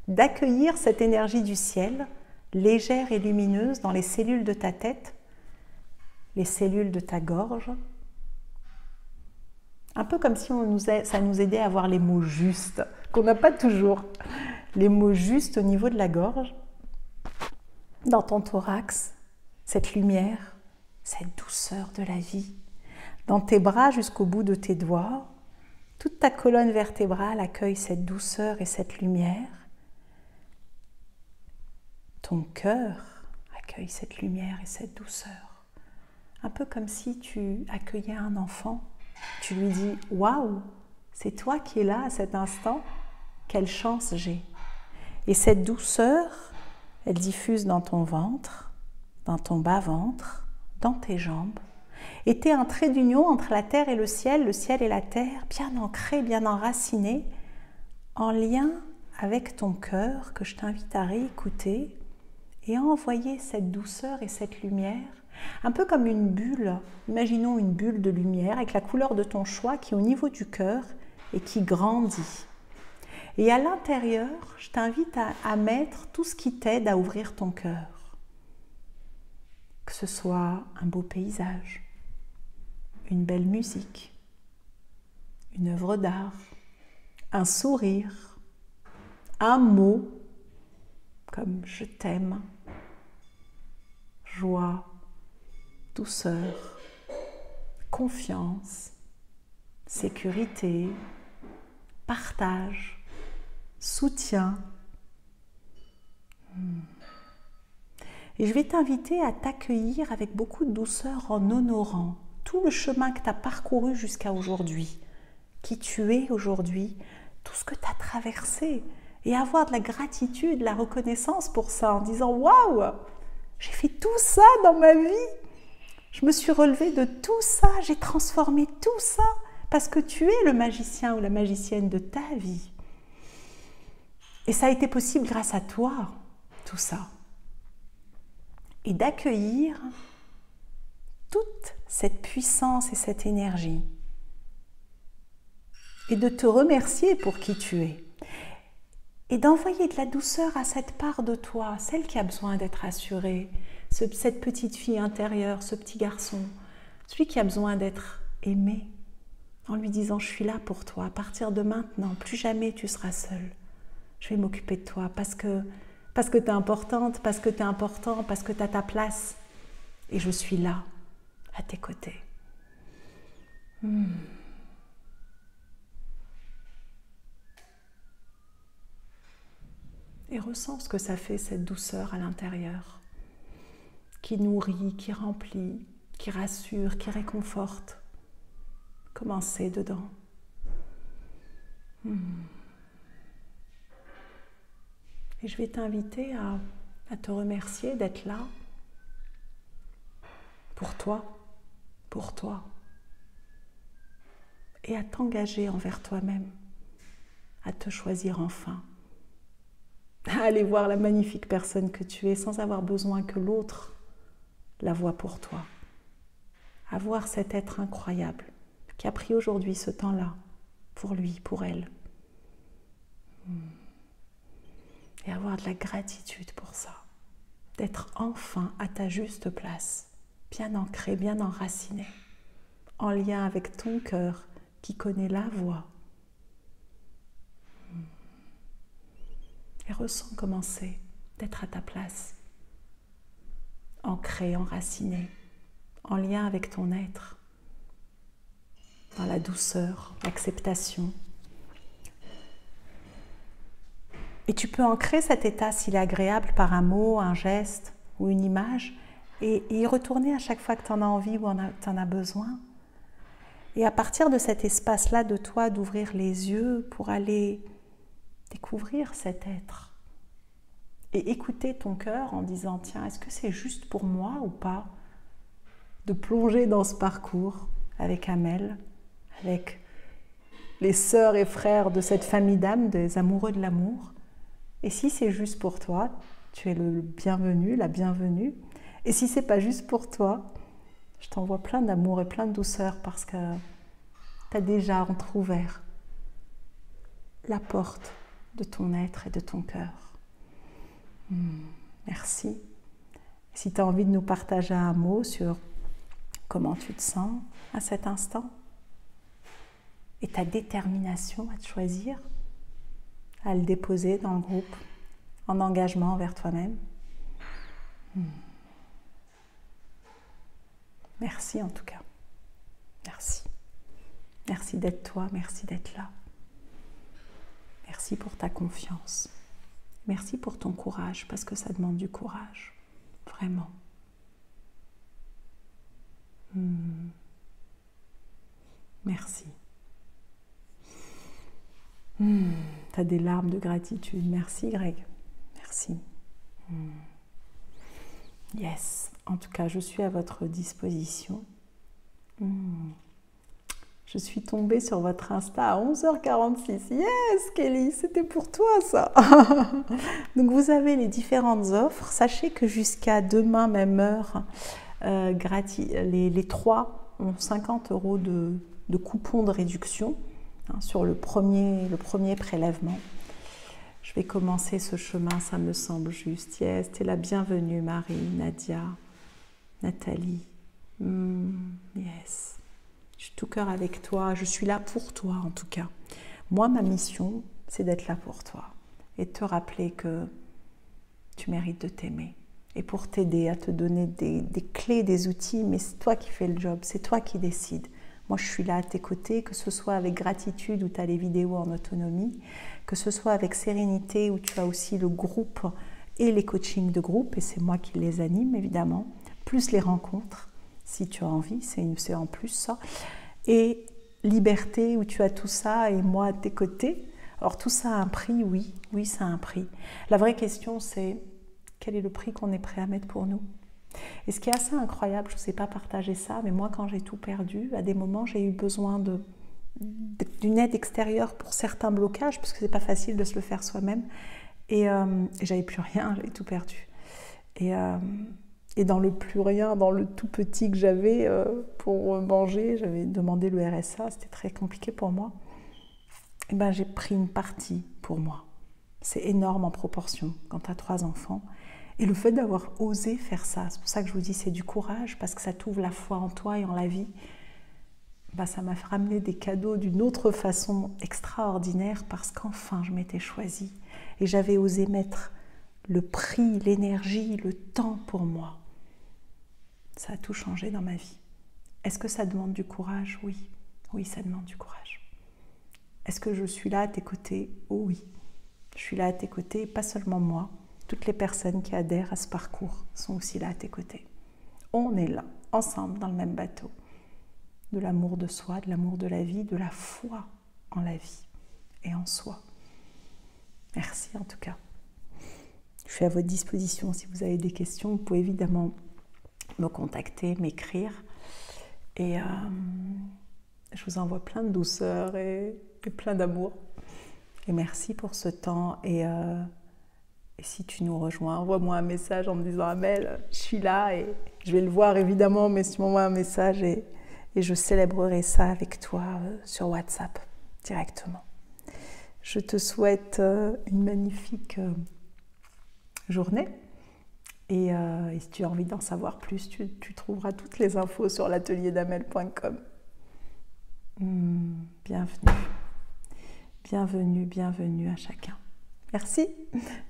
d'accueillir cette énergie du ciel, légère et lumineuse dans les cellules de ta tête, les cellules de ta gorge, un peu comme si ça nous aidait à avoir les mots justes, qu'on n'a pas toujours, les mots justes au niveau de la gorge, dans ton thorax, cette lumière, cette douceur de la vie, dans tes bras jusqu'au bout de tes doigts, toute ta colonne vertébrale accueille cette douceur et cette lumière. Ton cœur accueille cette lumière et cette douceur. Un peu comme si tu accueillais un enfant. Tu lui dis « Waouh, c'est toi qui es là à cet instant, quelle chance j'ai !» Et cette douceur, elle diffuse dans ton ventre, dans ton bas-ventre, dans tes jambes. Et t'es un trait d'union entre la terre et le ciel et la terre, bien ancré, bien enraciné, en lien avec ton cœur que je t'invite à réécouter et à envoyer cette douceur et cette lumière, un peu comme une bulle. Imaginons une bulle de lumière avec la couleur de ton choix qui est au niveau du cœur et qui grandit. Et à l'intérieur, je t'invite à mettre tout ce qui t'aide à ouvrir ton cœur. Que ce soit un beau paysage, une belle musique, une œuvre d'art, un sourire, un mot comme « je t'aime », joie, douceur, confiance, sécurité, partage, soutien. Et je vais t'inviter à t'accueillir avec beaucoup de douceur en honorant tout le chemin que tu as parcouru jusqu'à aujourd'hui, qui tu es aujourd'hui, tout ce que tu as traversé, et avoir de la gratitude, de la reconnaissance pour ça, en disant « Waouh, j'ai fait tout ça dans ma vie, je me suis relevée de tout ça, j'ai transformé tout ça, parce que tu es le magicien ou la magicienne de ta vie. Et ça a été possible grâce à toi, tout ça. » Et d'accueillir toute cette puissance et cette énergie. Et de te remercier pour qui tu es. Et d'envoyer de la douceur à cette part de toi, celle qui a besoin d'être rassurée, cette petite fille intérieure, ce petit garçon, celui qui a besoin d'être aimé, en lui disant « Je suis là pour toi, à partir de maintenant, plus jamais tu seras seul. Je vais m'occuper de toi parce que tu es importante, parce que tu es important, parce que tu as ta place. Et je suis là, à tes côtés. » Et ressens ce que ça fait, cette douceur à l'intérieur, qui nourrit, qui remplit, qui rassure, qui réconforte. Commencez dedans. Et je vais t'inviter à te remercier d'être là pour toi, et à t'engager envers toi-même, à te choisir enfin, à aller voir la magnifique personne que tu es sans avoir besoin que l'autre la voie pour toi, à voir cet être incroyable qui a pris aujourd'hui ce temps-là pour lui, pour elle, et avoir de la gratitude pour ça, d'être enfin à ta juste place, bien ancré, bien enraciné, en lien avec ton cœur qui connaît la voie. Et ressens comment c'est d'être à ta place, ancré, enraciné, en lien avec ton être, dans la douceur, l'acceptation. Et tu peux ancrer cet état, s'il est agréable, par un mot, un geste ou une image, et y retourner à chaque fois que tu en as envie ou tu en as besoin. Et à partir de cet espace-là de toi, d'ouvrir les yeux pour aller découvrir cet être. Et écouter ton cœur en disant, tiens, est-ce que c'est juste pour moi ou pas de plonger dans ce parcours avec Amel, avec les sœurs et frères de cette famille d'âmes, des amoureux de l'amour. Et si c'est juste pour toi, tu es le bienvenu, la bienvenue. Et si c'est pas juste pour toi, je t'envoie plein d'amour et plein de douceur parce que tu as déjà entrouvert la porte de ton être et de ton cœur. Merci. Si tu as envie de nous partager un mot sur comment tu te sens à cet instant et ta détermination à te choisir, à le déposer dans le groupe, en engagement envers toi-même. Merci en tout cas. Merci. Merci d'être toi, merci d'être là. Merci pour ta confiance. Merci pour ton courage, parce que ça demande du courage. Vraiment. Merci. T'as des larmes de gratitude. Merci Greg. Merci. Yes. En tout cas, je suis à votre disposition. Je suis tombée sur votre Insta à 11h46. Yes, Kelly, c'était pour toi ça. Donc vous avez les différentes offres. Sachez que jusqu'à demain, même heure, les 3 ont 50 € de coupons de réduction sur le premier prélèvement. Je vais commencer ce chemin, ça me semble juste. Yes, t'es la bienvenue, Marie, Nadia, Nathalie. Yes. Je suis tout cœur avec toi, je suis là pour toi en tout cas. Moi, ma mission, c'est d'être là pour toi et de te rappeler que tu mérites de t'aimer. Et pour t'aider à te donner des clés, des outils, mais c'est toi qui fais le job, c'est toi qui décides. Moi, je suis là à tes côtés, que ce soit avec gratitude où tu as les vidéos en autonomie, que ce soit avec sérénité où tu as aussi le groupe et les coachings de groupe, et c'est moi qui les anime évidemment, plus les rencontres. Si tu as envie, c'est en plus ça. Et liberté, où tu as tout ça et moi à tes côtés. Alors tout ça a un prix, oui, ça a un prix. La vraie question, c'est quel est le prix qu'on est prêt à mettre pour nous? Et ce qui est assez incroyable, je ne sais pas partager ça, mais moi quand j'ai tout perdu, à des moments j'ai eu besoin d'une aide extérieure pour certains blocages, parce que c'est pas facile de se le faire soi-même. Et j'avais plus rien, j'avais tout perdu. Et dans le plus rien, dans le tout petit que j'avais pour manger, j'avais demandé le RSA, c'était très compliqué pour moi. Et ben, j'ai pris une partie pour moi. C'est énorme en proportion quand tu as 3 enfants. Et le fait d'avoir osé faire ça, c'est pour ça que je vous dis c'est du courage, parce que ça t'ouvre la foi en toi et en la vie. ça m'a ramené des cadeaux d'une autre façon extraordinaire parce qu'enfin je m'étais choisie et j'avais osé mettre le prix, l'énergie, le temps pour moi. Ça a tout changé dans ma vie. Est-ce que ça demande du courage? Oui. Oui, ça demande du courage. Est-ce que je suis là à tes côtés? Oh oui. Je suis là à tes côtés, et pas seulement moi. Toutes les personnes qui adhèrent à ce parcours sont aussi là à tes côtés. On est là, ensemble, dans le même bateau. De l'amour de soi, de l'amour de la vie, de la foi en la vie et en soi. Merci en tout cas. Je suis à votre disposition si vous avez des questions. Vous pouvez évidemment me contacter, m'écrire. Et je vous envoie plein de douceur et plein d'amour. Et merci pour ce temps. Et si tu nous rejoins, envoie-moi un message en me disant « Amel, je suis là » et je vais le voir évidemment, mais si tu m'envoies un message et je célébrerai ça avec toi sur WhatsApp directement. Je te souhaite une magnifique journée. Et si tu as envie d'en savoir plus, tu trouveras toutes les infos sur l'atelierDamel.com. Bienvenue. Bienvenue, bienvenue à chacun. Merci.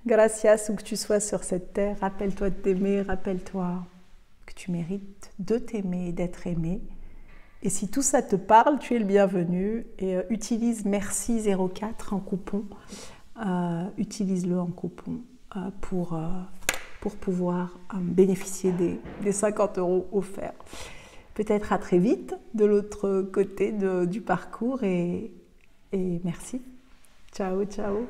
Gracias où que tu sois sur cette terre. Rappelle-toi de t'aimer, rappelle-toi que tu mérites de t'aimer et d'être aimé. Et si tout ça te parle, tu es le bienvenu. Et utilise Merci04 en coupon. Utilise-le en coupon pour pouvoir bénéficier des 50 € offerts. Peut-être à très vite de l'autre côté du parcours et merci. Ciao, ciao.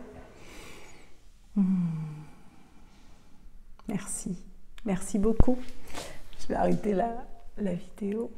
Merci. Merci beaucoup. Je vais arrêter la vidéo.